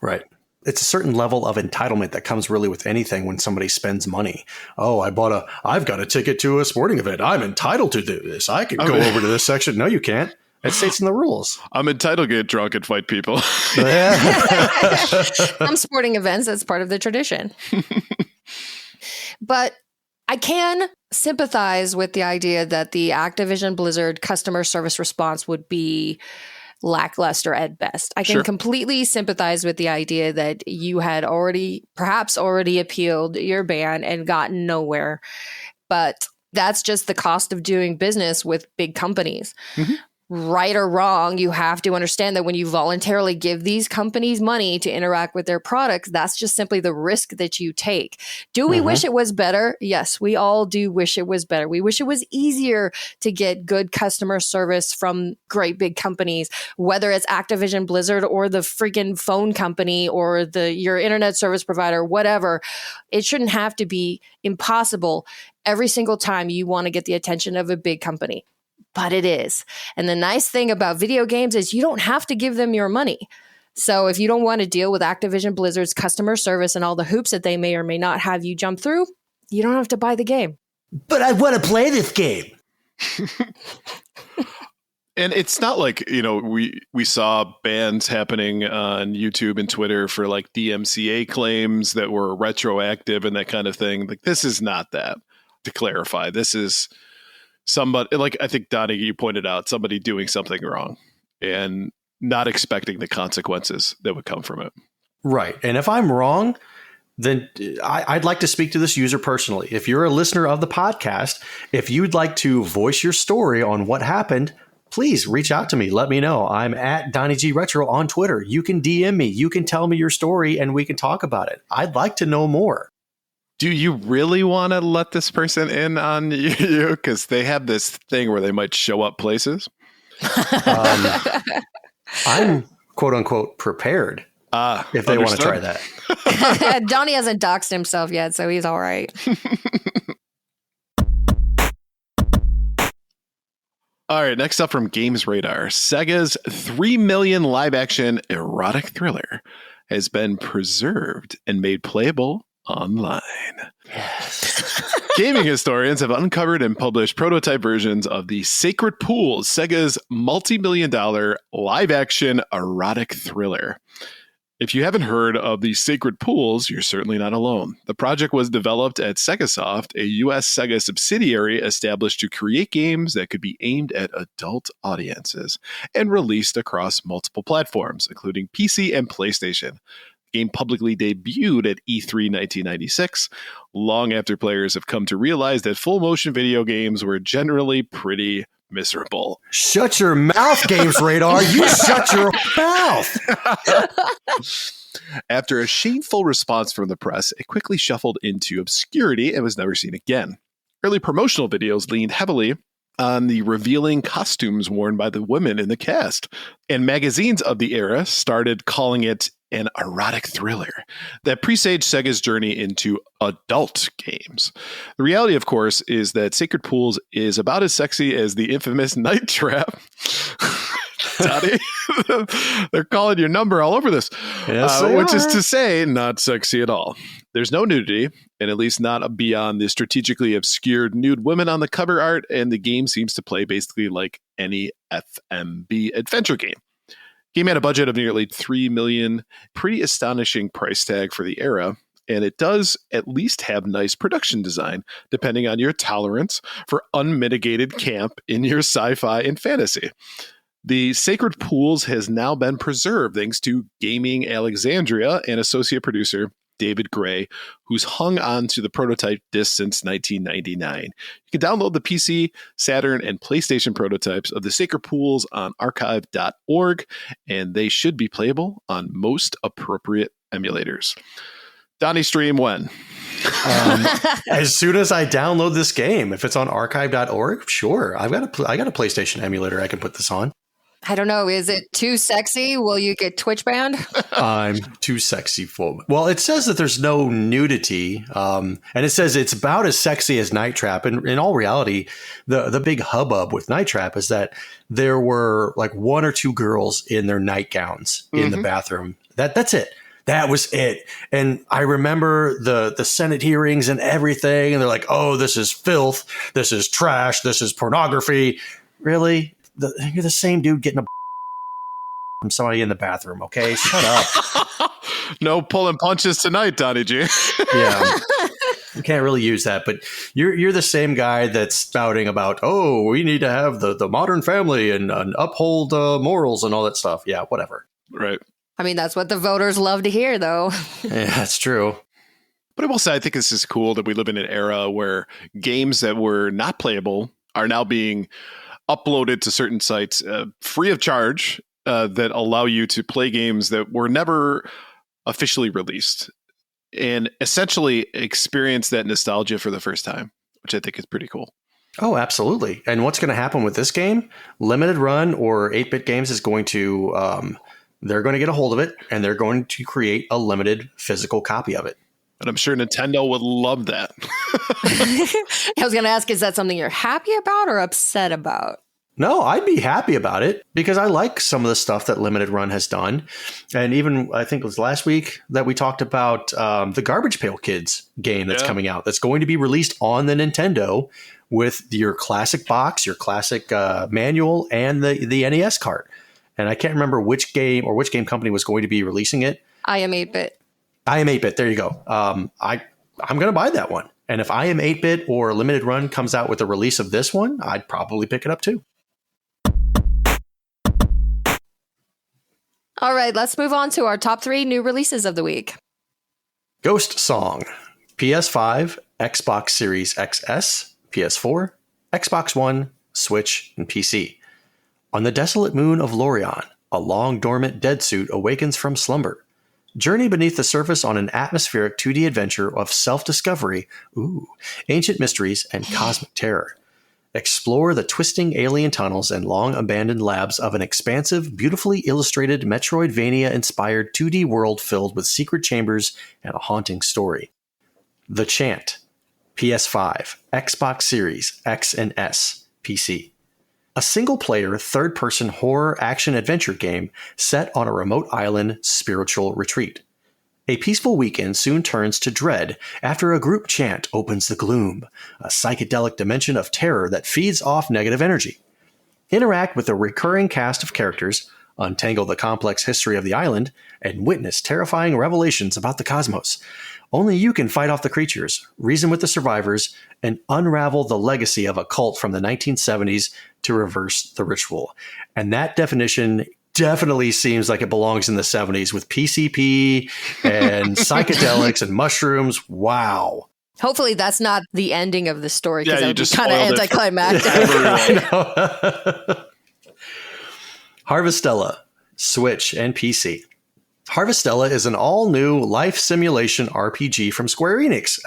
Right. It's a certain level of entitlement that comes really with anything when somebody spends money. Oh, I've got a ticket to a sporting event. I'm entitled to do this. I can go over to this section. No, you can't. It states in the rules. I'm entitled to get drunk and fight people. Some sporting events, that's part of the tradition. But I can sympathize with the idea that the Activision Blizzard customer service response would be lackluster at best. I can completely sympathize with the idea that you had perhaps already appealed your ban and gotten nowhere. But that's just the cost of doing business with big companies. Mm-hmm. Right or wrong, you have to understand that when you voluntarily give these companies money to interact with their products, that's just simply the risk that you take. Do we wish it was better? Yes, we all do wish it was better. We wish it was easier to get good customer service from great big companies, whether it's Activision Blizzard or the freaking phone company or your internet service provider, whatever. It shouldn't have to be impossible every single time you want to get the attention of a big company. But it is. And the nice thing about video games is you don't have to give them your money. So if you don't want to deal with Activision Blizzard's customer service and all the hoops that they may or may not have you jump through, you don't have to buy the game. But I want to play this game. And it's not like, we saw bans happening on YouTube and Twitter for like DMCA claims that were retroactive and that kind of thing. Like, this is not that. To clarify, this is somebody, like I think Donnie, you pointed out, somebody doing something wrong and not expecting the consequences that would come from it. Right. And if I'm wrong, then I'd like to speak to this user personally. If you're a listener of the podcast, if you'd like to voice your story on what happened, please reach out to me. Let me know. I'm at Donnie G Retro on Twitter. You can DM me. You can tell me your story and we can talk about it. I'd like to know more. Do you really want to let this person in on you? Because they have this thing where they might show up places. I'm quote unquote prepared if they want to try that. Donnie hasn't doxed himself yet, so he's all right. All right, next up from Games Radar, Sega's 3 million live-action erotic thriller has been preserved and made playable online. Yes. Gaming historians have uncovered and published prototype versions of the Sacred Pools, Sega's multi-million-dollar live-action erotic thriller. If you haven't heard of the Sacred Pools, you're certainly not alone. The project was developed at Segasoft, a U.S. Sega subsidiary established to create games that could be aimed at adult audiences and released across multiple platforms, including PC and PlayStation. The game publicly debuted at E3 1996, long after players have come to realize that full-motion video games were generally pretty miserable. Shut your mouth, Games Radar. You shut your mouth. After a shameful response from the press, it quickly shuffled into obscurity and was never seen again. Early promotional videos leaned heavily on the revealing costumes worn by the women in the cast, and magazines of the era started calling it an erotic thriller that presaged Sega's journey into adult games. The reality, of course, is that Sacred Pools is about as sexy as the infamous Night Trap. Daddy, they're calling your number all over this, Yes, which is to say, not sexy at all. There's no nudity, and at least not beyond the strategically obscured nude women on the cover art, and the game seems to play basically like any FMB adventure game. Game had a budget of nearly $3 million, pretty astonishing price tag for the era, and it does at least have nice production design, depending on your tolerance for unmitigated camp in your sci-fi and fantasy. The Sacred Pools has now been preserved thanks to Gaming Alexandria and associate producer David Gray, who's hung on to the prototype disc since 1999. You can download the PC, Saturn, and PlayStation prototypes of the Sacred Pools on archive.org, and they should be playable on most appropriate emulators. Donnie, stream when? As soon as I download this game. If it's on archive.org, sure. I got a PlayStation emulator I can put this on. I don't know. Is it too sexy? Will you get Twitch banned? I'm too sexy for it. Well, it says that there's no nudity, and it says it's about as sexy as Night Trap. And in all reality, the big hubbub with Night Trap is that there were like one or two girls in their nightgowns in the bathroom. That's it. That was it. And I remember the Senate hearings and everything, and they're like, "Oh, this is filth. This is trash. This is pornography." Really? You're the same dude getting a from somebody in the bathroom, okay? Shut up. No pulling punches tonight, Donnie G. Yeah. You can't really use that, but you're the same guy that's spouting about, oh, we need to have the modern family and uphold morals and all that stuff. Yeah, whatever. Right. I mean, that's what the voters love to hear, though. Yeah, that's true. But I will say, I think this is cool that we live in an era where games that were not playable are now being uploaded to certain sites free of charge that allow you to play games that were never officially released and essentially experience that nostalgia for the first time, which I think is pretty cool. Oh, absolutely. And what's going to happen with this game? Limited Run or 8-Bit Games is going to, they're going to get a hold of it and they're going to create a limited physical copy of it. And I'm sure Nintendo would love that. I was going to ask, is that something you're happy about or upset about? No, I'd be happy about it because I like some of the stuff that Limited Run has done. And even I think it was last week that we talked about the Garbage Pail Kids game that's coming out. That's going to be released on the Nintendo with your classic box, your classic manual, and the NES cart. And I can't remember which game or which game company was going to be releasing it. I Am 8-Bit. I Am 8-Bit. There you go. I'm going to buy that one. And if I Am 8-Bit or Limited Run comes out with a release of this one, I'd probably pick it up too. All right, let's move on to our top 3 new releases of the week. Ghost Song, PS5, Xbox Series XS, PS4, Xbox One, Switch, and PC. On the desolate moon of Lorion, a long-dormant dead suit awakens from slumber. Journey beneath the surface on an atmospheric 2D adventure of self-discovery, ancient mysteries, and cosmic terror. Explore the twisting alien tunnels and long-abandoned labs of an expansive, beautifully illustrated Metroidvania-inspired 2D world filled with secret chambers and a haunting story. The Chant, PS5, Xbox Series X and S, PC. A single-player, third-person horror action-adventure game set on a remote island spiritual retreat. A peaceful weekend soon turns to dread after a group chant opens the gloom, a psychedelic dimension of terror that feeds off negative energy. Interact with a recurring cast of characters, untangle the complex history of the island, and witness terrifying revelations about the cosmos. Only you can fight off the creatures, reason with the survivors, and unravel the legacy of a cult from the 1970s to reverse the ritual. And that definition definitely seems like it belongs in the 70s with PCP and psychedelics and mushrooms. Wow. Hopefully that's not the ending of the story, because Yeah, that would be kind of anticlimactic. Harvestella, Switch and PC. Harvestella is an all-new life simulation RPG from Square Enix!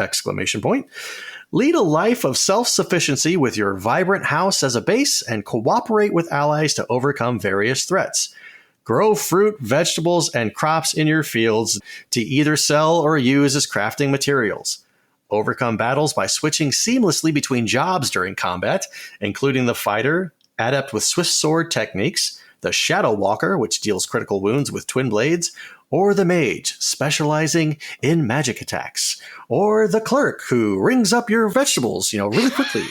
Lead a life of self-sufficiency with your vibrant house as a base and cooperate with allies to overcome various threats. Grow fruit, vegetables, and crops in your fields to either sell or use as crafting materials. Overcome battles by switching seamlessly between jobs during combat, including the fighter, adept with swift sword techniques, the Shadow Walker, which deals critical wounds with twin blades, or the mage, specializing in magic attacks, or the clerk who rings up your vegetables, really quickly,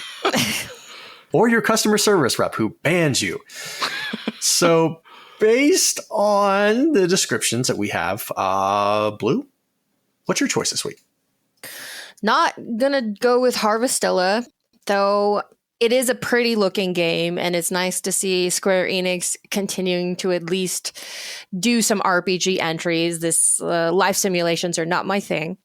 or your customer service rep who bans you. So, based on the descriptions that we have, Blue, what's your choice this week? Not gonna go with Harvestella, though. It is a pretty looking game, and it's nice to see Square Enix continuing to at least do some RPG entries. This life simulations are not my thing.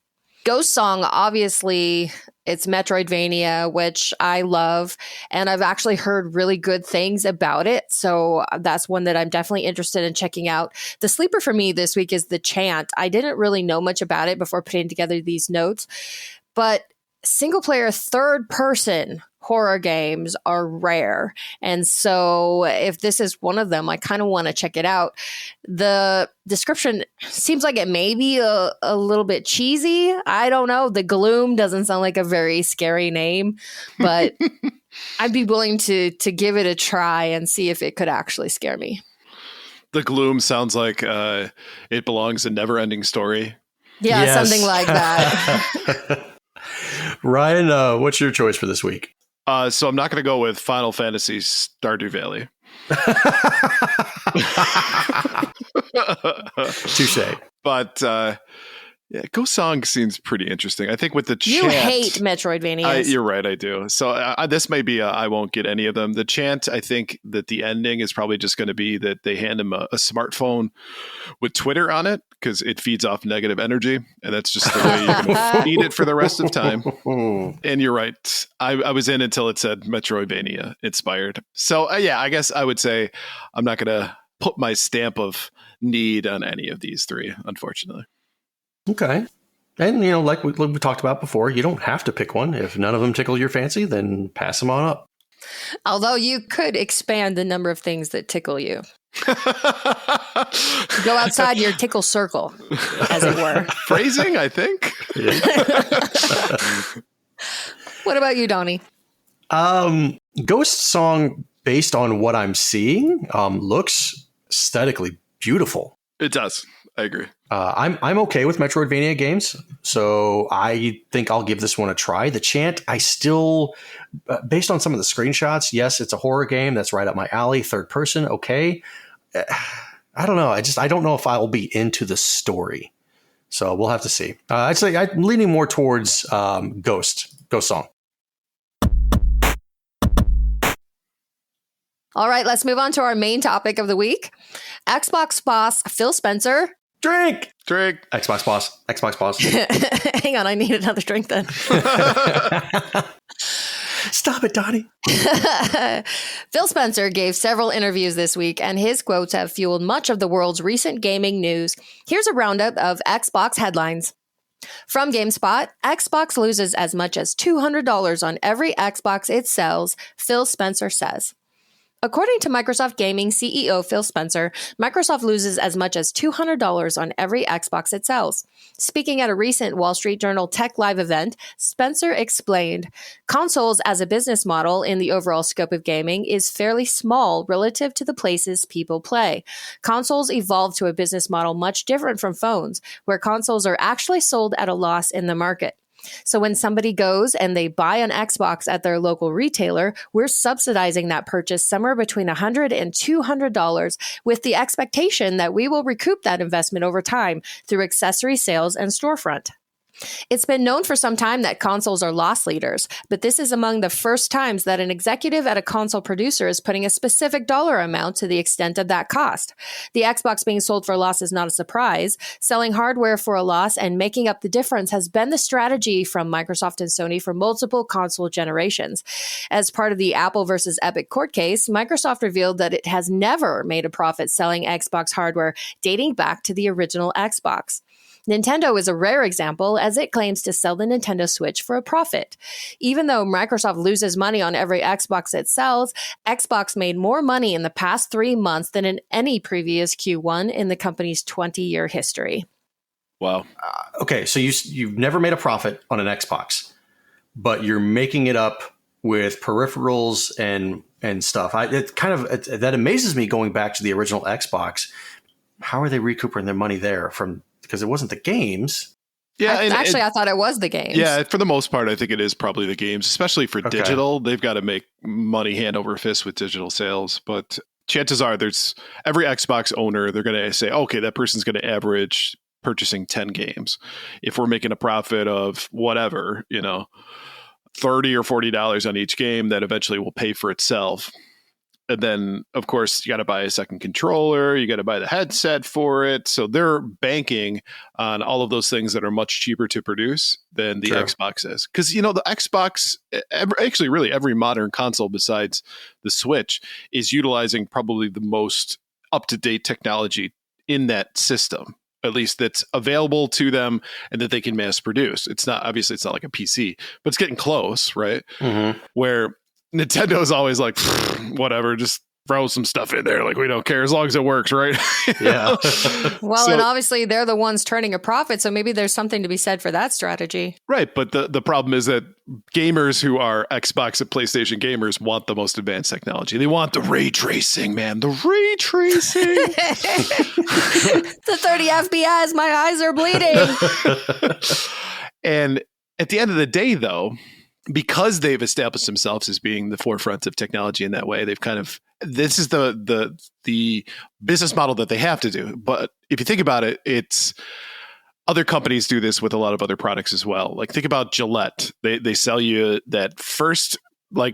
Ghost Song, obviously, it's Metroidvania, which I love, and I've actually heard really good things about it. So that's one that I'm definitely interested in checking out. The sleeper for me this week is The Chant. I didn't really know much about it before putting together these notes, but single player third person horror games are rare. And so if this is one of them, I kind of want to check it out. The description seems like it may be a little bit cheesy. I don't know. The Gloom doesn't sound like a very scary name, but I'd be willing to give it a try and see if it could actually scare me. The Gloom sounds like it belongs in Never Ending Story. Yeah, Yes. something like that. Ryan, what's your choice for this week? So I'm not going to go with Final Fantasy Stardew Valley. Touche. But yeah, Ghost Song seems pretty interesting. I think with the You chant, hate Metroidvanias. you're right, I do. So this may be I won't get any of them. The chant, I think that the ending is probably just going to be that they hand him a smartphone with Twitter on it because it feeds off negative energy, and that's just the way you're going to feed it for the rest of time. And you're right. I was in until it said Metroidvania inspired. So yeah, I guess I would say I'm not going to put my stamp of need on any of these three, unfortunately. Okay. And, like we talked about before, you don't have to pick one. If none of them tickle your fancy, then pass them on up. Although you could expand the number of things that tickle you. Go outside your tickle circle, as it were. Phrasing, I think. What about you, Donnie? Ghost Song, based on what I'm seeing, looks aesthetically beautiful. It does. I agree. I'm okay with Metroidvania games, so I think I'll give this one a try. The Chant, I still, based on some of the screenshots, yes, it's a horror game. That's right up my alley. Third person, okay. I don't know. I don't know if I'll be into the story. So we'll have to see. I'd say I'm leaning more towards Ghost Song. All right, let's move on to our main topic of the week. Xbox boss Phil Spencer Drink. Drink. Xbox boss. Xbox boss. Hang on, I need another drink then. Stop it, Donnie. Phil Spencer gave several interviews this week, and his quotes have fueled much of the world's recent gaming news. Here's a roundup of Xbox headlines. From GameSpot, Xbox loses as much as $200 on every Xbox it sells, Phil Spencer says. According to Microsoft Gaming CEO Phil Spencer, Microsoft loses as much as $200 on every Xbox it sells. Speaking at a recent Wall Street Journal Tech Live event, Spencer explained, consoles as a business model in the overall scope of gaming is fairly small relative to the places people play. Consoles evolved to a business model much different from phones, where consoles are actually sold at a loss in the market. So when somebody goes and they buy an Xbox at their local retailer, we're subsidizing that purchase somewhere between $100 and $200 with the expectation that we will recoup that investment over time through accessory sales and storefront. It's been known for some time that consoles are loss leaders, but this is among the first times that an executive at a console producer is putting a specific dollar amount to the extent of that cost. The Xbox being sold for a loss is not a surprise. Selling hardware for a loss and making up the difference has been the strategy from Microsoft and Sony for multiple console generations. As part of the Apple versus Epic court case, Microsoft revealed that it has never made a profit selling Xbox hardware dating back to the original Xbox. Nintendo is a rare example, as it claims to sell the Nintendo Switch for a profit. Even though Microsoft loses money on every Xbox it sells, Xbox made more money in the past 3 months than in any previous Q1 in the company's 20-year history. Wow. Okay, so you've never made a profit on an Xbox, but you're making it up with peripherals and stuff. That amazes me going back to the original Xbox. How are they recouping their money there from? Because it wasn't the games. Yeah, I thought it was the games. Yeah, for the most part, I think it is probably the games, especially for digital. They've got to make money hand over fist with digital sales. But chances are there's every Xbox owner, they're going to say, okay, that person's going to average purchasing 10 games. If we're making a profit of whatever, $30 or $40 on each game, that eventually will pay for itself. And then, of course, you got to buy a second controller. You got to buy the headset for it. So they're banking on all of those things that are much cheaper to produce than the Xbox is. Because, the Xbox, actually really every modern console besides the Switch is utilizing probably the most up-to-date technology in that system, at least that's available to them and that they can mass produce. It's not like a PC, but it's getting close, right? Mm-hmm. Where Nintendo is always like, whatever, just throw some stuff in there. Like, we don't care as long as it works, right? Yeah. Well, and obviously they're the ones turning a profit. So maybe there's something to be said for that strategy. Right. But the problem is that gamers who are Xbox and PlayStation gamers want the most advanced technology. They want the ray tracing, man. The ray tracing. The 30 FPS. My eyes are bleeding. And at the end of the day, though, because they've established themselves as being the forefront of technology in that way, they've this is the business model that they have to do. But if you think about it, it's other companies do this with a lot of other products as well. Like, think about Gillette. They sell you that first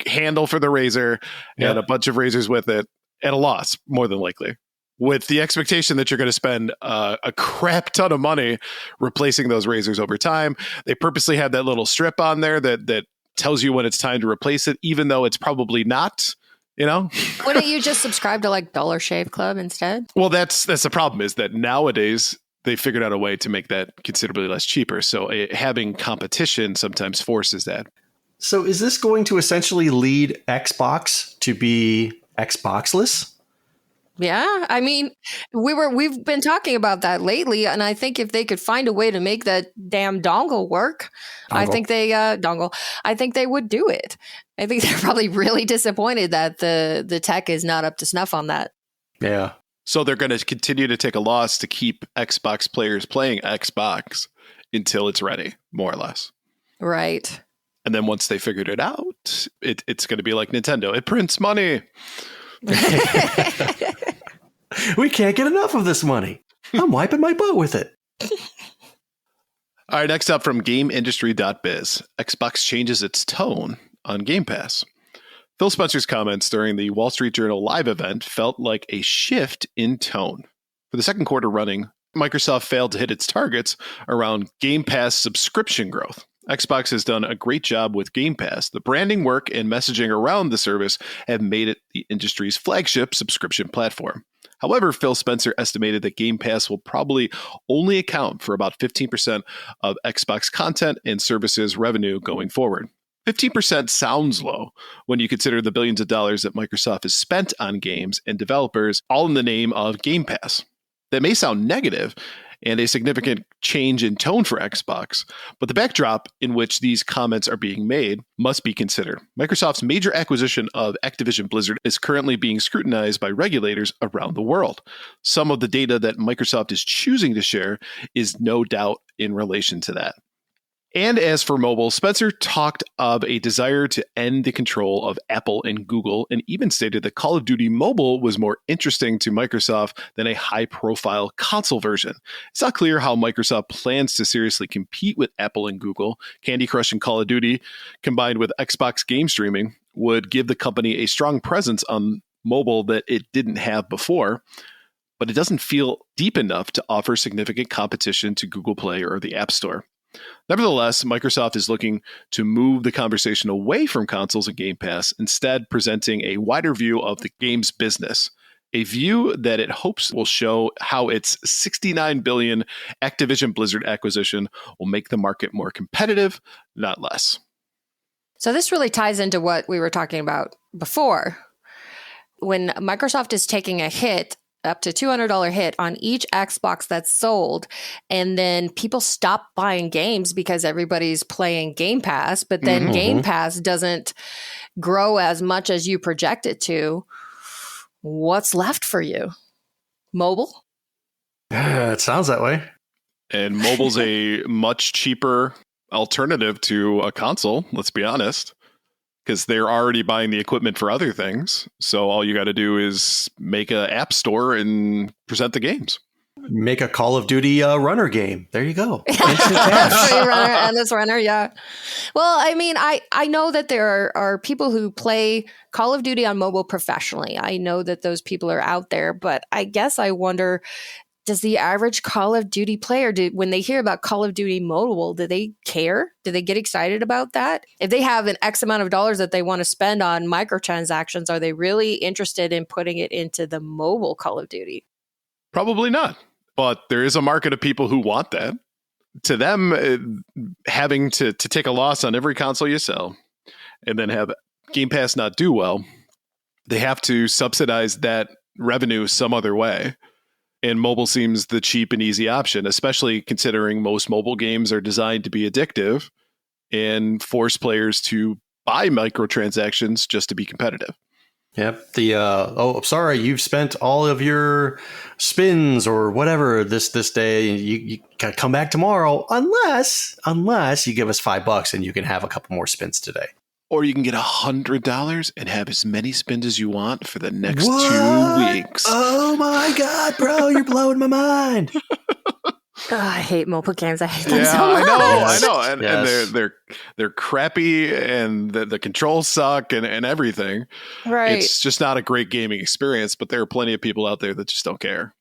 handle for the razor and a bunch of razors with it at a loss, more than likely, with the expectation that you're going to spend a crap ton of money replacing those razors over time. They purposely have that little strip on there that tells you when it's time to replace it, even though it's probably not, Wouldn't you just subscribe to Dollar Shave Club instead? Well, that's the problem, is that nowadays they figured out a way to make that considerably less cheaper. So having competition sometimes forces that. So is this going to essentially lead Xbox to be Xboxless? Yeah, I mean, we've been talking about that lately, and I think if they could find a way to make that damn dongle work, I think they would do it. I think they're probably really disappointed that the tech is not up to snuff on that. Yeah. So they're going to continue to take a loss to keep Xbox players playing Xbox until it's ready, more or less. Right. And then once they figured it out, it's going to be like Nintendo. It prints money. We can't get enough of this money. I'm wiping my butt with it. All right, next up from GameIndustry.biz. Xbox changes its tone on Game Pass. Phil Spencer's comments during the Wall Street Journal live event felt like a shift in tone. For the second quarter running, Microsoft failed to hit its targets around Game Pass subscription growth. Xbox has done a great job with Game Pass. The branding work and messaging around the service have made it the industry's flagship subscription platform. However, Phil Spencer estimated that Game Pass will probably only account for about 15% of Xbox content and services revenue going forward. 15% sounds low when you consider the billions of dollars that Microsoft has spent on games and developers, all in the name of Game Pass. That may sound negative and a significant change in tone for Xbox, but the backdrop in which these comments are being made must be considered. Microsoft's major acquisition of Activision Blizzard is currently being scrutinized by regulators around the world. Some of the data that Microsoft is choosing to share is no doubt in relation to that. And as for mobile, Spencer talked of a desire to end the control of Apple and Google, and even stated that Call of Duty Mobile was more interesting to Microsoft than a high-profile console version. It's not clear how Microsoft plans to seriously compete with Apple and Google. Candy Crush and Call of Duty, combined with Xbox game streaming, would give the company a strong presence on mobile that it didn't have before, but it doesn't feel deep enough to offer significant competition to Google Play or the App Store. Nevertheless, Microsoft is looking to move the conversation away from consoles and Game Pass, instead presenting a wider view of the game's business, a view that it hopes will show how its $69 billion Activision Blizzard acquisition will make the market more competitive, not less. So this really ties into what we were talking about before. When Microsoft is taking a hit, up to $200 hit on each Xbox that's sold, and then people stop buying games because everybody's playing Game Pass, but then Game Pass doesn't grow as much as you project it to, what's left for you? Mobile? It sounds that way. And mobile's a much cheaper alternative to a console, let's be honest, because they're already buying the equipment for other things. So all you got to do is make an app store and present the games. Make a Call of Duty runner game. There you go. Runner, endless runner, yeah. Well, I mean, I know that there are people who play Call of Duty on mobile professionally. I know that those people are out there, but I guess I wonder, does the average Call of Duty player, when they hear about Call of Duty Mobile, do they care? Do they get excited about that? If they have an X amount of dollars that they want to spend on microtransactions, are they really interested in putting it into the mobile Call of Duty? Probably not. But there is a market of people who want that. To them, having to take a loss on every console you sell and then have Game Pass not do well, they have to subsidize that revenue some other way. And mobile seems the cheap and easy option, especially considering most mobile games are designed to be addictive and force players to buy microtransactions just to be competitive. Yep. Sorry, you've spent all of your spins or whatever this day. You gotta come back tomorrow, unless you give us $5 and you can have a couple more spins today. Or you can get $100 and have as many spins as you want for the next 2 weeks. Oh my God, bro, you're blowing my mind. I hate mobile games. I hate them so much. I know. And they're crappy, and the controls suck and everything. Right. It's just not a great gaming experience, but there are plenty of people out there that just don't care.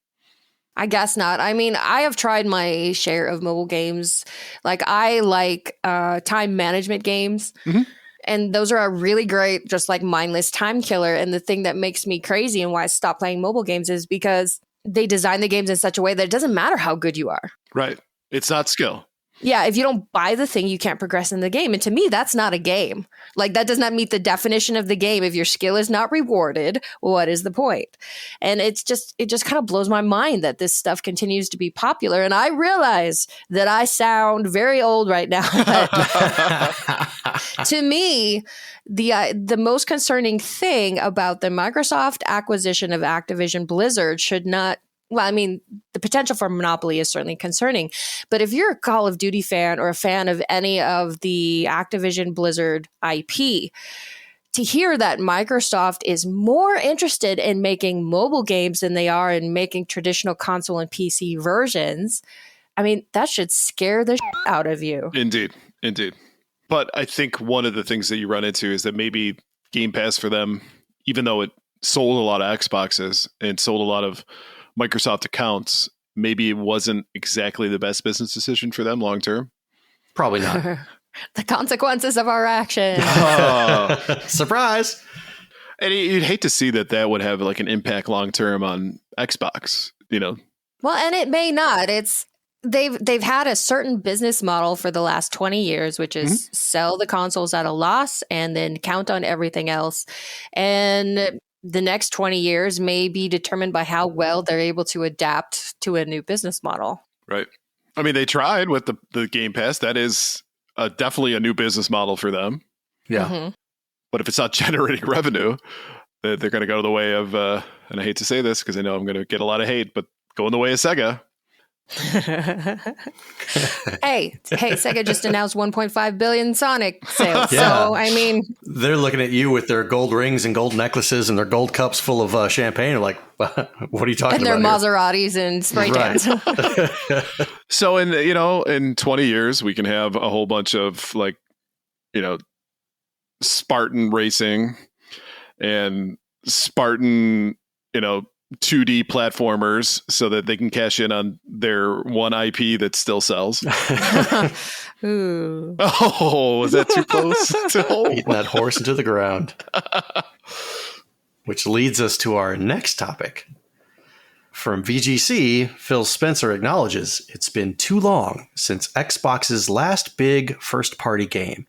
I guess not. I mean, I have tried my share of mobile games. Like, I like time management games. Mm-hmm. And those are a really great, just like mindless time killer. And the thing that makes me crazy and why I stopped playing mobile games is because they design the games in such a way that it doesn't matter how good you are. Right. It's not skill. Yeah, if you don't buy the thing, you can't progress in the game. And to me, that's not a game. Like, that does not meet the definition of the game. If your skill is not rewarded, what is the point? And it just kind of blows my mind that this stuff continues to be popular. And I realize that I sound very old right now. To me, the most concerning thing about the Microsoft acquisition of Activision Blizzard should not, well, I mean, the potential for monopoly is certainly concerning. But if you're a Call of Duty fan or a fan of any of the Activision Blizzard IP, to hear that Microsoft is more interested in making mobile games than they are in making traditional console and PC versions, I mean, that should scare the shit out of you. Indeed. But I think one of the things that you run into is that maybe Game Pass for them, even though it sold a lot of Xboxes and sold a lot of Microsoft accounts, maybe it wasn't exactly the best business decision for them long term. Probably not. The consequences of our actions. Oh. Surprise. And you'd hate to see that would have like an impact long term on Xbox, you know. Well, and it may not. They've had a certain business model for the last 20 years, which is sell the consoles at a loss and then count on everything else. And the next 20 years may be determined by how well they're able to adapt to a new business model. Right. I mean, they tried with the Game Pass. That is definitely a new business model for them. Yeah. Mm-hmm. But if it's not generating revenue, they're going to go the way of, and I hate to say this because I know I'm going to get a lot of hate, but going the way of Sega. Hey, Sega just announced 1.5 billion Sonic sales. Yeah. So, I mean, They're looking at you with their gold rings and gold necklaces and their gold cups full of champagne. They're like, what are you talking and their about here? Maseratis and spray tans. So in 20 years, we can have a whole bunch of like, Spartan racing and Spartan, 2D platformers so that they can cash in on their one IP that still sells. Ooh. Oh, was that too close? Eating that horse into the ground. Which leads us to our next topic. From VGC, Phil Spencer acknowledges it's been too long since Xbox's last big first-party game.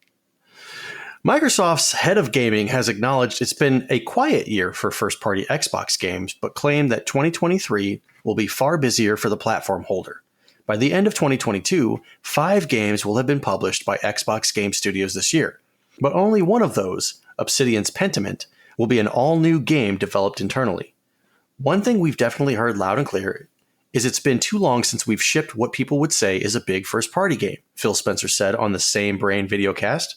Microsoft's head of gaming has acknowledged it's been a quiet year for first-party Xbox games, but claimed that 2023 will be far busier for the platform holder. By the end of 2022, 5 games will have been published by Xbox Game Studios this year, but only one of those, Obsidian's Pentiment, will be an all-new game developed internally. One thing we've definitely heard loud and clear is it's been too long since we've shipped what people would say is a big first-party game, Phil Spencer said on the Same Brain videocast.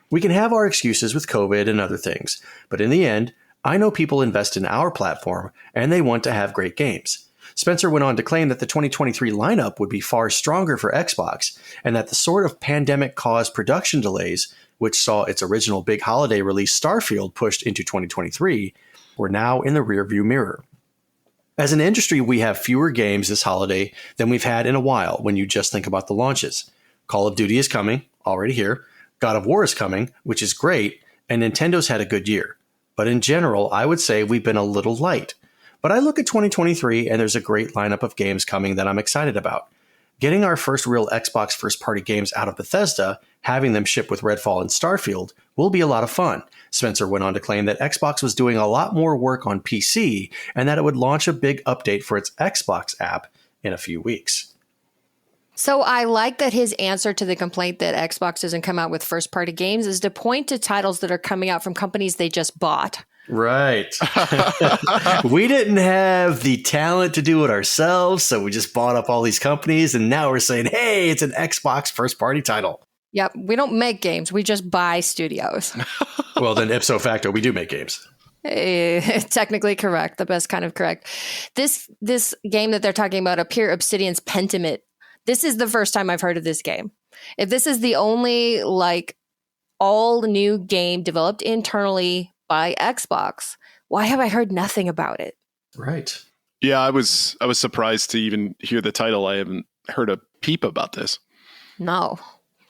We can have our excuses with COVID and other things, but in the end, I know people invest in our platform and they want to have great games. Spencer went on to claim that the 2023 lineup would be far stronger for Xbox and that the sort of pandemic-caused production delays, which saw its original big holiday release Starfield pushed into 2023, were now in the rearview mirror. As an industry, we have fewer games this holiday than we've had in a while when you just think about the launches. Call of Duty is coming, already here. God of War is coming, which is great, and Nintendo's had a good year. But in general, I would say we've been a little light. But I look at 2023 and there's a great lineup of games coming that I'm excited about. Getting our first real Xbox first-party games out of Bethesda, having them ship with Redfall and Starfield, will be a lot of fun. Spencer went on to claim that Xbox was doing a lot more work on PC and that it would launch a big update for its Xbox app in a few weeks. So I like that his answer to the complaint that Xbox doesn't come out with first-party games is to point to titles that are coming out from companies they just bought. Right. We didn't have the talent to do it ourselves, so we just bought up all these companies, and now we're saying, hey, it's an Xbox first-party title. Yep, we don't make games. We just buy studios. Well, then ipso facto, we do make games. Technically correct. The best kind of correct. This game that they're talking about up here, Obsidian's Pentiment, this is the first time I've heard of this game. If this is the only all new game developed internally by Xbox, why have I heard nothing about it? Right. Yeah, I was surprised to even hear the title. I haven't heard a peep about this. No,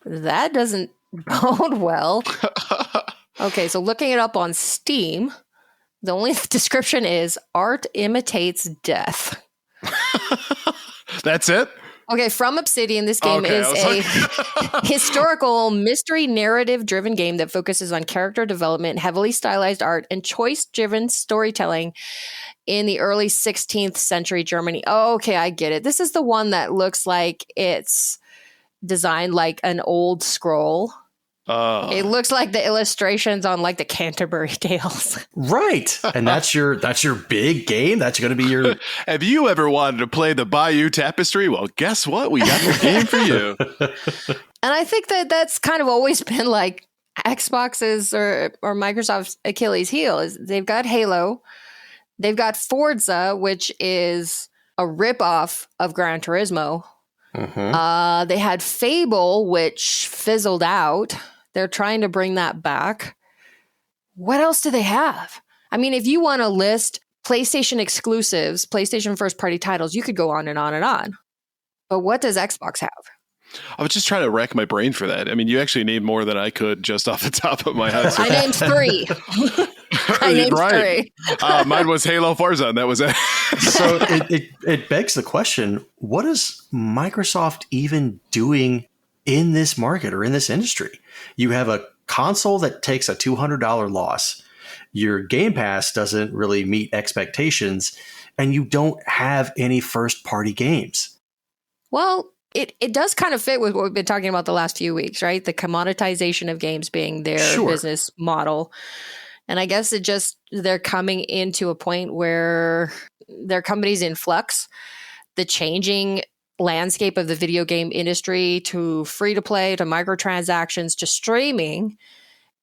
that doesn't bode well. Okay, so looking it up on Steam, the only description is art imitates death. That's it? Okay, from Obsidian, this game is a historical mystery narrative-driven game that focuses on character development, heavily stylized art, and choice-driven storytelling in the early 16th century Germany. Oh, okay, I get it. This is the one that looks like it's designed like an old scroll. It looks like the illustrations on like the Canterbury Tales. Right. And that's your big game? That's going to be your... Have you ever wanted to play the Bayou Tapestry? Well, guess what? We got the game for you. And I think that that's kind of always been like Xbox's or Microsoft's Achilles heel. Is they've got Halo. They've got Forza, which is a ripoff of Gran Turismo. Mm-hmm. They had Fable, which fizzled out. They're trying to bring that back. What else do they have? I mean, if you want to list PlayStation exclusives, PlayStation first party titles, you could go on and on and on. But what does Xbox have? I was just trying to rack my brain for that. I mean, you actually named more than I could just off the top of my head. So. I named three. Three. Mine was Halo, Forza, and that was it. So it begs the question, what is Microsoft even doing in this market or in this industry? You have a console that takes a $200 loss. Your Game Pass doesn't really meet expectations, and you don't have any first-party games. Well, it does kind of fit with what we've been talking about the last few weeks, right? The commoditization of games being their business model. And I guess they're coming into a point where their company's in flux. The changing landscape of the video game industry to free to play, to microtransactions, to streaming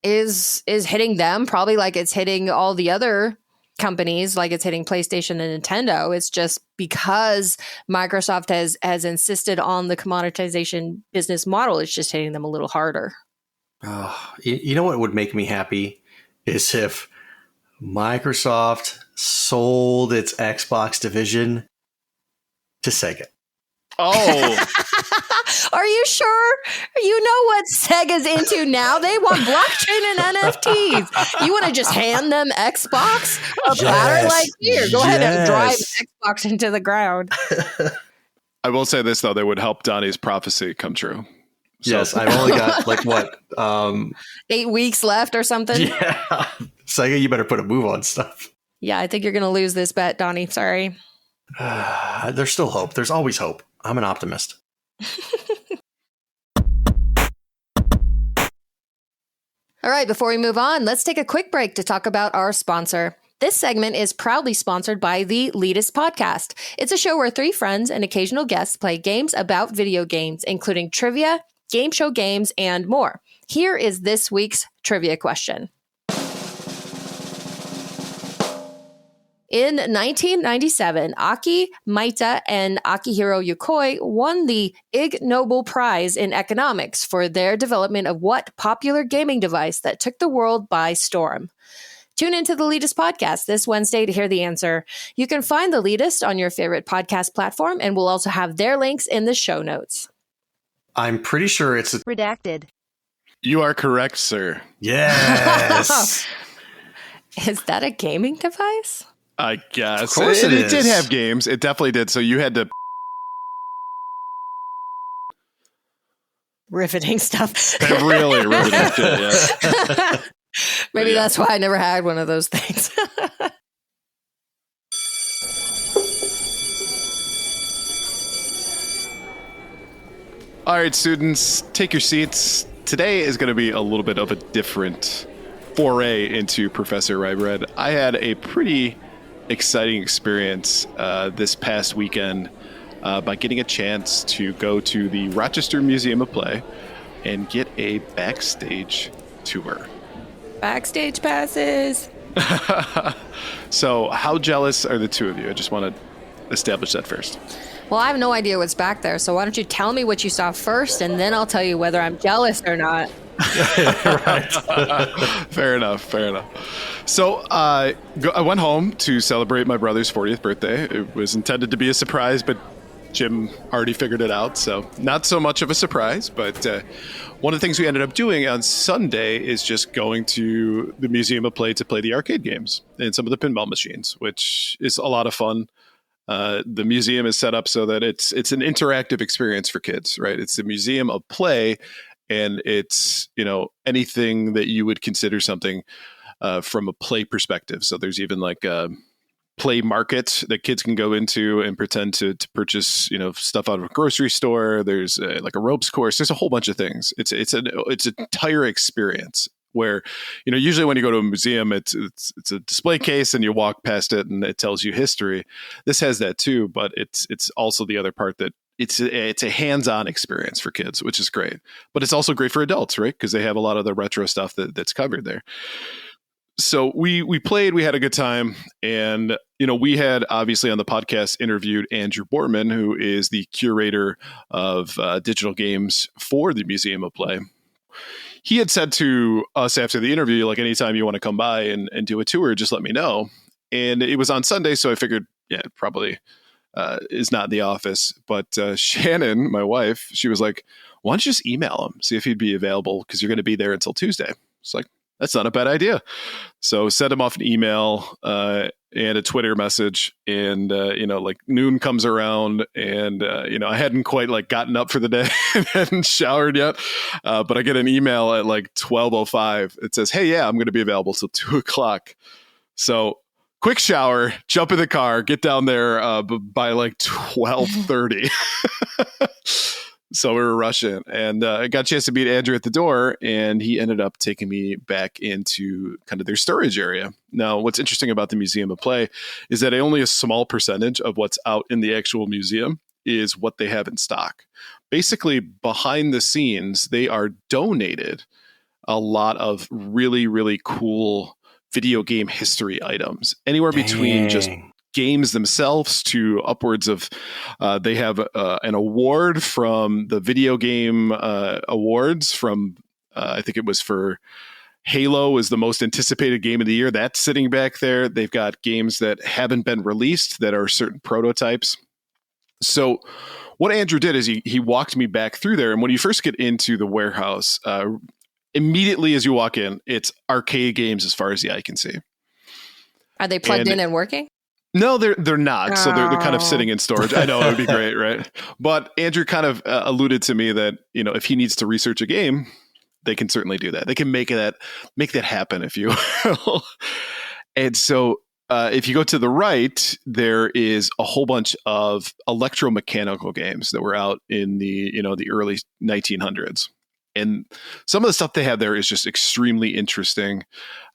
is hitting them probably like it's hitting all the other companies, like it's hitting PlayStation and Nintendo. It's just because Microsoft has insisted on the commoditization business model, it's just hitting them a little harder. You know what would make me happy is if Microsoft sold its Xbox division to Sega. Oh. Are you sure? You know what Sega's into now? They want blockchain and NFTs. You want to just hand them Xbox? A platter like, here, go ahead and drive Xbox into the ground. I will say this, though. They would help Donnie's prophecy come true. So. Yes, I've only got 8 weeks left or something. Yeah. Sega, you better put a move on stuff. Yeah, I think you're going to lose this bet, Donnie. Sorry. There's still hope. There's always hope. I'm an optimist. All right, before we move on, let's take a quick break to talk about our sponsor. This segment is proudly sponsored by the Leadist Podcast. It's a show where 3 friends and occasional guests play games about video games, including trivia, game show games, and more. Here is this week's trivia question. In 1997, Aki Maita and Akihiro Yokoi won the Ig Nobel Prize in Economics for their development of what popular gaming device that took the world by storm? Tune into the Leadist Podcast this Wednesday to hear the answer. You can find the Leadist on your favorite podcast platform, and we'll also have their links in the show notes. I'm pretty sure it's redacted. You are correct, sir. Yes. Is that a gaming device? I guess. Of course it is. did have games. It definitely did. So you had to... Riveting stuff. Really riveting shit, yeah. Maybe that's why I never had one of those things. All right, students, take your seats. Today is going to be a little bit of a different foray into Professor Ryebread. I had a pretty exciting experience this past weekend by getting a chance to go to the Rochester Museum of Play and get a backstage tour. Backstage passes. So how jealous are the two of you? I just want to establish that first. Well, I have no idea what's back there, so why don't you tell me what you saw first, and then I'll tell you whether I'm jealous or not. Right. Fair enough. So I went home to celebrate my brother's 40th birthday. It was intended to be a surprise, but Jim already figured it out, so not so much of a surprise. But one of the things we ended up doing on Sunday is just going to the Museum of Play to play the arcade games and some of the pinball machines, which is a lot of fun. The museum is set up so that it's an interactive experience for kids, right? It's the Museum of Play, and it's, anything that you would consider something from a play perspective. So there's even like a play market that kids can go into and pretend to purchase, stuff out of a grocery store. There's like a ropes course. There's a whole bunch of things. It's an entire experience. Where, usually when you go to a museum, it's a display case and you walk past it and it tells you history. This has that too, but it's also the other part that it's a hands-on experience for kids, which is great. But it's also great for adults, right? Because they have a lot of the retro stuff that's covered there. So we played, we had a good time, and we had obviously on the podcast interviewed Andrew Borman, who is the curator of digital games for the Museum of Play. He had said to us after the interview, like, anytime you want to come by and do a tour, just let me know. And it was on Sunday, so I figured, yeah, probably is not in the office. But Shannon, my wife, she was like, why don't you just email him, see if he'd be available, because you're going to be there until Tuesday. It's like, that's not a bad idea. So sent him off an email and a Twitter message, and like noon comes around, and I hadn't quite like gotten up for the day and hadn't showered yet, but I get an email at like 12:05. It says, hey, yeah, I'm going to be available till 2:00. So quick shower, jump in the car, get down there by like 12:30. So we were rushing, and I got a chance to meet Andrew at the door, and he ended up taking me back into kind of their storage area. Now, what's interesting about the Museum of Play is that only a small percentage of what's out in the actual museum is what they have in stock. Basically, behind the scenes, they are donated a lot of really, really cool video game history items, anywhere between just games themselves to upwards of they have an award from the video game awards from I think it was for Halo is the most anticipated game of the year. That's sitting back there. They've got games that haven't been released that are certain prototypes. So what Andrew did is he walked me back through there, and when you first get into the warehouse, immediately as you walk in, it's arcade games as far as the eye can see. Are they plugged in and working? No, they're not. So they're kind of sitting in storage. I know, it would be great, right? But Andrew kind of alluded to me that, if he needs to research a game, they can certainly do that. They can make that happen, if you will. And so if you go to the right, there is a whole bunch of electromechanical games that were out in the early 1900s. And some of the stuff they have there is just extremely interesting.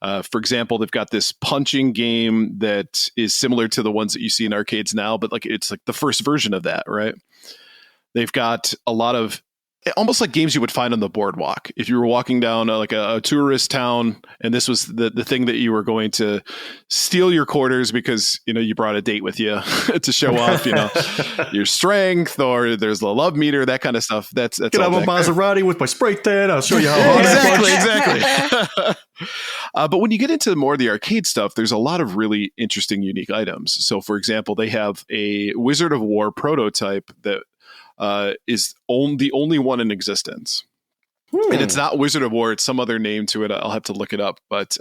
For example, they've got this punching game that is similar to the ones that you see in arcades now, but it's like the first version of that, right? They've got a lot of almost like games you would find on the boardwalk. If you were walking down like a tourist town, and this was the thing that you were going to steal your quarters because, you brought a date with you to show off, your strength, or there's the love meter, that kind of stuff. That's Can I have a Maserati with my spray tan? I'll show you how hard exactly. But when you get into more of the arcade stuff, there's a lot of really interesting, unique items. So, for example, they have a Wizard of War prototype that is the only one in existence. And it's not Wizard of War, it's some other name to it. I'll have to look it up. But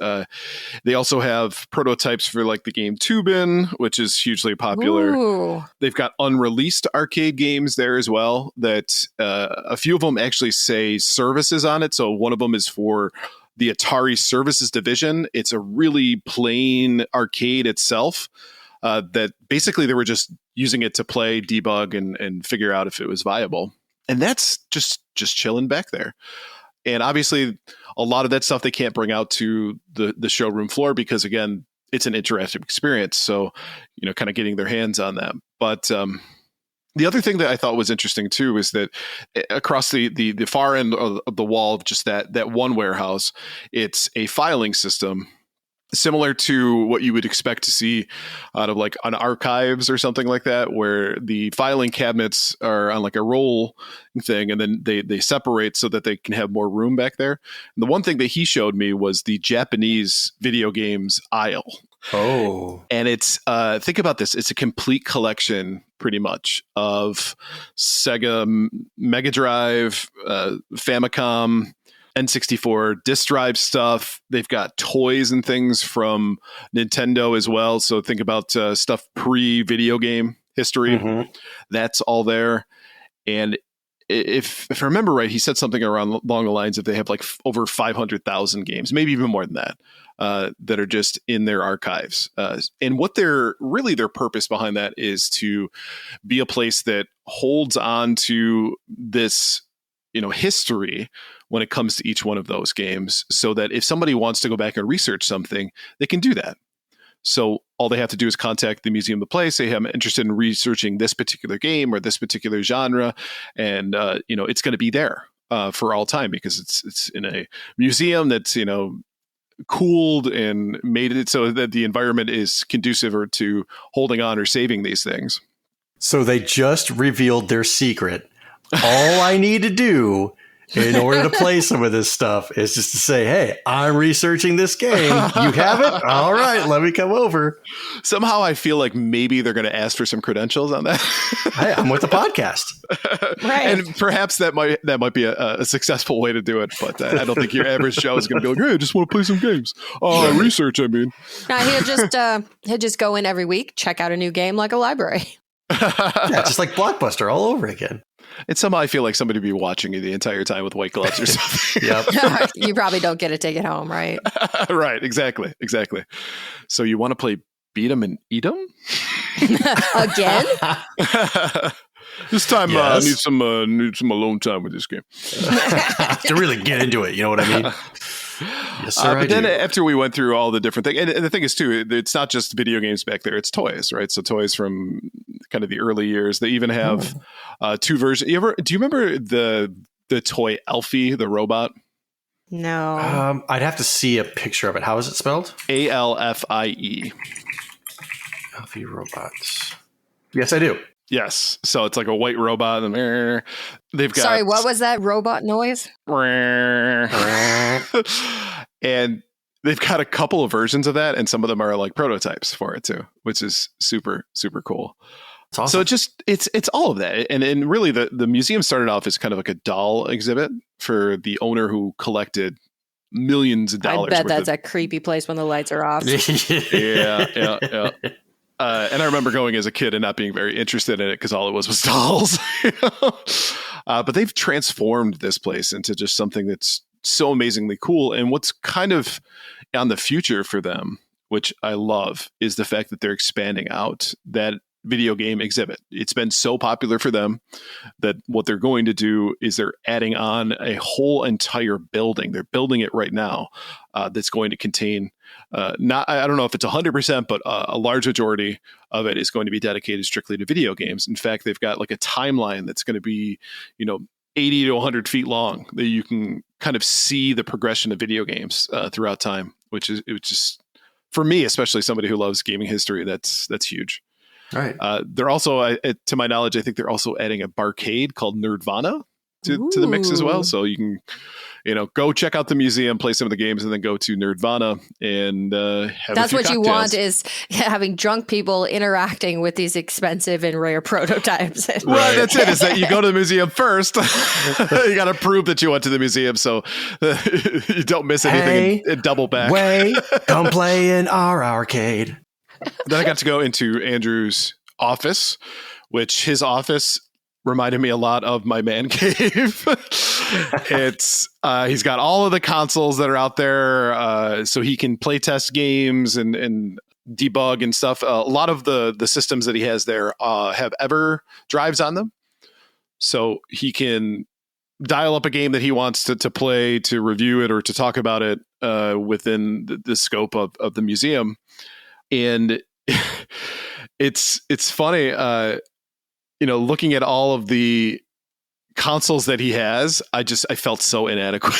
they also have prototypes for like the game Tubin, which is hugely popular. Ooh. They've got unreleased arcade games there as well that a few of them actually say services on it. So one of them is for the Atari Services Division. It's a really plain arcade itself. That basically they were just using it to play, debug, and figure out if it was viable. And that's just chilling back there. And obviously, a lot of that stuff they can't bring out to the showroom floor because, again, it's an interactive experience. So, kind of getting their hands on that. But the other thing that I thought was interesting, too, is that across the far end of the wall of just that one warehouse, it's a filing system similar to what you would expect to see out of like an archives or something like that, where the filing cabinets are on like a roll thing, and then they separate so that they can have more room back there. And the one thing that he showed me was the Japanese video games aisle. Oh. And it's think about this. It's a complete collection pretty much of Sega Mega Drive, Famicom, N64 disk drive stuff. They've got toys and things from Nintendo as well. So think about stuff pre-video game history. Mm-hmm. That's all there. And if I remember right, he said something along the lines of they have like over 500,000 games, maybe even more than that, that are just in their archives. And what their purpose behind that is to be a place that holds on to this, history when it comes to each one of those games, so that if somebody wants to go back and research something, they can do that. So all they have to do is contact the Museum of Play, say, hey, I'm interested in researching this particular game or this particular genre, and it's going to be there for all time because it's in a museum that's cooled and made it so that the environment is conducive to holding on or saving these things. So they just revealed their secret. All I need to do in order to play some of this stuff is just to say, hey, I'm researching this game. You have it? All right, let me come over. Somehow I feel like maybe they're going to ask for some credentials on that. Hey, I'm with the podcast. Right. And perhaps that might be a successful way to do it, but I don't think your average Joe is going to be like, hey, I just want to play some games. Research, I mean. Now he'll just go in every week, check out a new game like a library. Yeah, just like Blockbuster all over again. And somehow I feel like somebody would be watching you the entire time with white gloves or something. Yep. You probably don't get to take it home, right? Right, exactly. So you want to play Beat 'em and Eat 'em? Again? This time Yes. I need some alone time with this game. To really get into it, you know what I mean? Yes, sir. But then after we went through all the different things, and the thing is too, it's not just video games back there; it's toys, right? So toys from kind of the early years. They even have two versions. Do you remember the toy Alfie, the robot? No. I'd have to see a picture of it. How is it spelled? Alfie. Alfie robots. Yes, I do. Yes. So it's like a white robot, and they've got. Sorry, what was that robot noise? And they've got a couple of versions of that, and some of them are like prototypes for it too, which is super, super cool. It's awesome. So it's all of that. And really the museum started off as kind of like a doll exhibit for the owner who collected millions of dollars. I bet that's a creepy place when the lights are off. Yeah. And I remember going as a kid and not being very interested in it because all it was dolls. But they've transformed this place into just something that's so amazingly cool. And what's kind of on the future for them, which I love, is the fact that they're expanding out that video game exhibit. It's been so popular for them that what they're going to do is they're adding on a whole entire building. They're building it right now that's going to contain I don't know if it's 100%, but a large majority of it is going to be dedicated strictly to video games. In fact, they've got like a timeline that's going to be, 80 to 100 feet long that you can kind of see the progression of video games throughout time, which is just, for me, especially somebody who loves gaming history, that's huge. All right. They're also, to my knowledge, I think they're also adding a barcade called Nerdvana to the mix as well. So you can, go check out the museum, play some of the games, and then go to Nerdvana and have That's a few what cocktails. you want, is having drunk people interacting with these expensive and rare prototypes. Well, that's it. Is that you go to the museum first. You got to prove that you went to the museum, so you don't miss anything and double back. Come play in our arcade. Then I got to go into Andrew's office, which his office reminded me a lot of my man cave. It's he's got all of the consoles that are out there, so he can play test games and debug and stuff. A lot of the systems that he has there have Ever drives on them, so he can dial up a game that he wants to play, to review it, or to talk about it within the scope of the museum. And it's funny, looking at all of the consoles that he has, I felt so inadequate.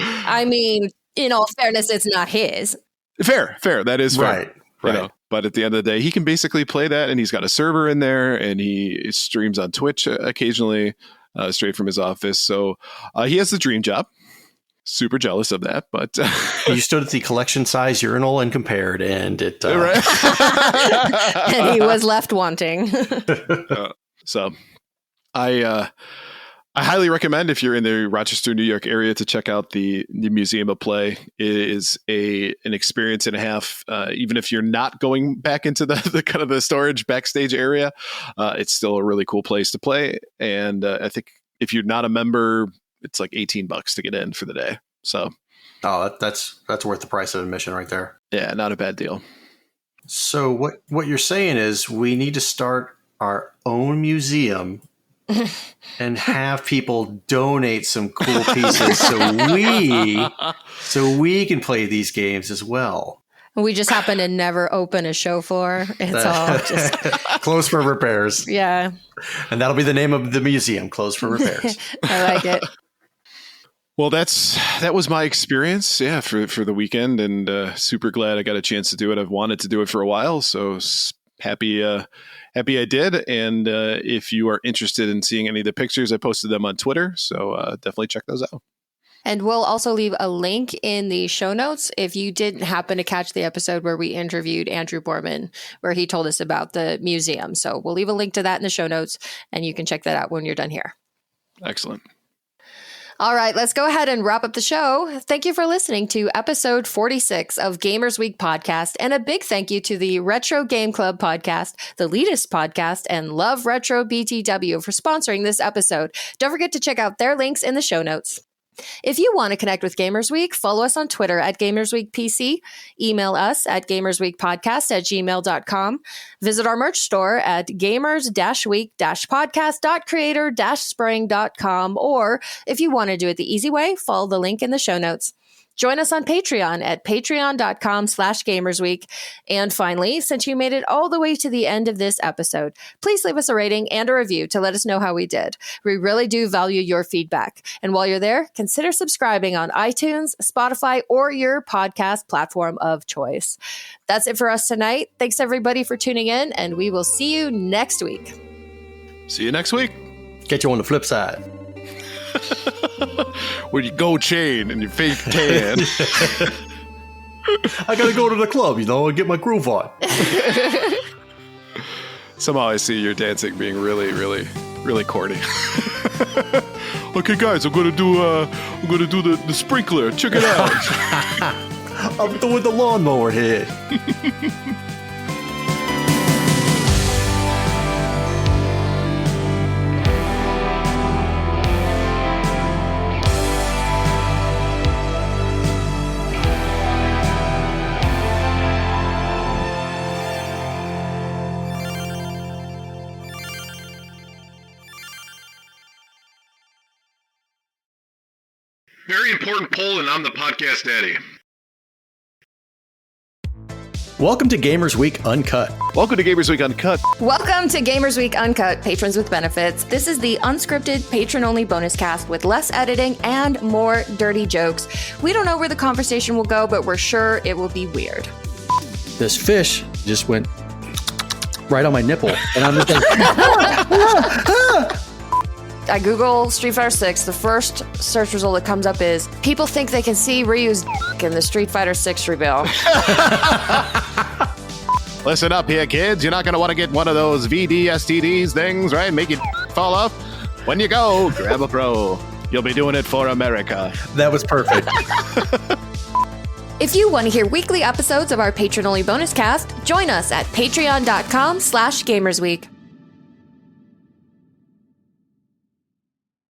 I mean, in all fairness, it's not his. Fair. That is fair. Right. But at the end of the day, he can basically play that, and he's got a server in there, and he streams on Twitch occasionally, straight from his office. So he has the dream job. Super jealous of that, but You stood at the collection size urinal and compared, and it right. And he was left wanting. So I highly recommend, if you're in the Rochester, New York area, to check out the Museum of Play. It is an experience and a half. Even if you're not going back into the kind of the storage backstage area, it's still a really cool place to play. And I think if you're not a member, it's like $18 to get in for the day. So, that's worth the price of admission right there. Yeah, not a bad deal. So what you're saying is we need to start our own museum and have people donate some cool pieces so we can play these games as well. We just happen to never open a show floor. It's all just closed for repairs. Yeah. And that'll be the name of the museum, closed for repairs. I like it. Well, that was my experience, for the weekend, and super glad I got a chance to do it. I've wanted to do it for a while, so happy I did. And if you are interested in seeing any of the pictures, I posted them on Twitter. So definitely check those out. And we'll also leave a link in the show notes if you didn't happen to catch the episode where we interviewed Andrew Borman, where he told us about the museum. So we'll leave a link to that in the show notes, and you can check that out when you're done here. Excellent. All right, let's go ahead and wrap up the show. Thank you for listening to episode 46 of Gamers Week podcast. And a big thank you to the Retro Game Club podcast, the Elitist podcast, and Love Retro BTW for sponsoring this episode. Don't forget to check out their links in the show notes. If you want to connect with Gamers Week, follow us on Twitter at GamersWeekPC, email us at gamersweekpodcast@gmail.com, visit our merch store at gamers-week-podcast.creator-spring.com, or if you want to do it the easy way, follow the link in the show notes. Join us on Patreon at patreon.com/gamersweek. And finally, since you made it all the way to the end of this episode, please leave us a rating and a review to let us know how we did. We really do value your feedback. And while you're there, consider subscribing on iTunes, Spotify, or your podcast platform of choice. That's it for us tonight. Thanks everybody for tuning in, and we will see you next week. See you next week. Get you on the flip side. With your gold chain and your fake tan. I gotta go to the club, and get my groove on. Somehow I see your dancing being really, really, really corny. Okay, guys, I'm gonna do the sprinkler. Check it out. I'm doing the lawnmower here. Very important poll, and I'm the podcast daddy. Welcome to Gamers Week Uncut. Welcome to Gamers Week Uncut. Welcome to Gamers Week Uncut, patrons with benefits. This is the unscripted, patron-only bonus cast with less editing and more dirty jokes. We don't know where the conversation will go, but we're sure it will be weird. This fish just went right on my nipple, and I'm just like, I Google Street Fighter 6. The first search result that comes up is people think they can see Ryu's in the Street Fighter 6 reveal. Listen up here, kids. You're not going to want to get one of those VDSTDs things, right? Make it fall off. When you go, grab a pro. You'll be doing it for America. that was perfect. If you want to hear weekly episodes of our patron-only bonus cast, join us at patreon.com/gamersweek.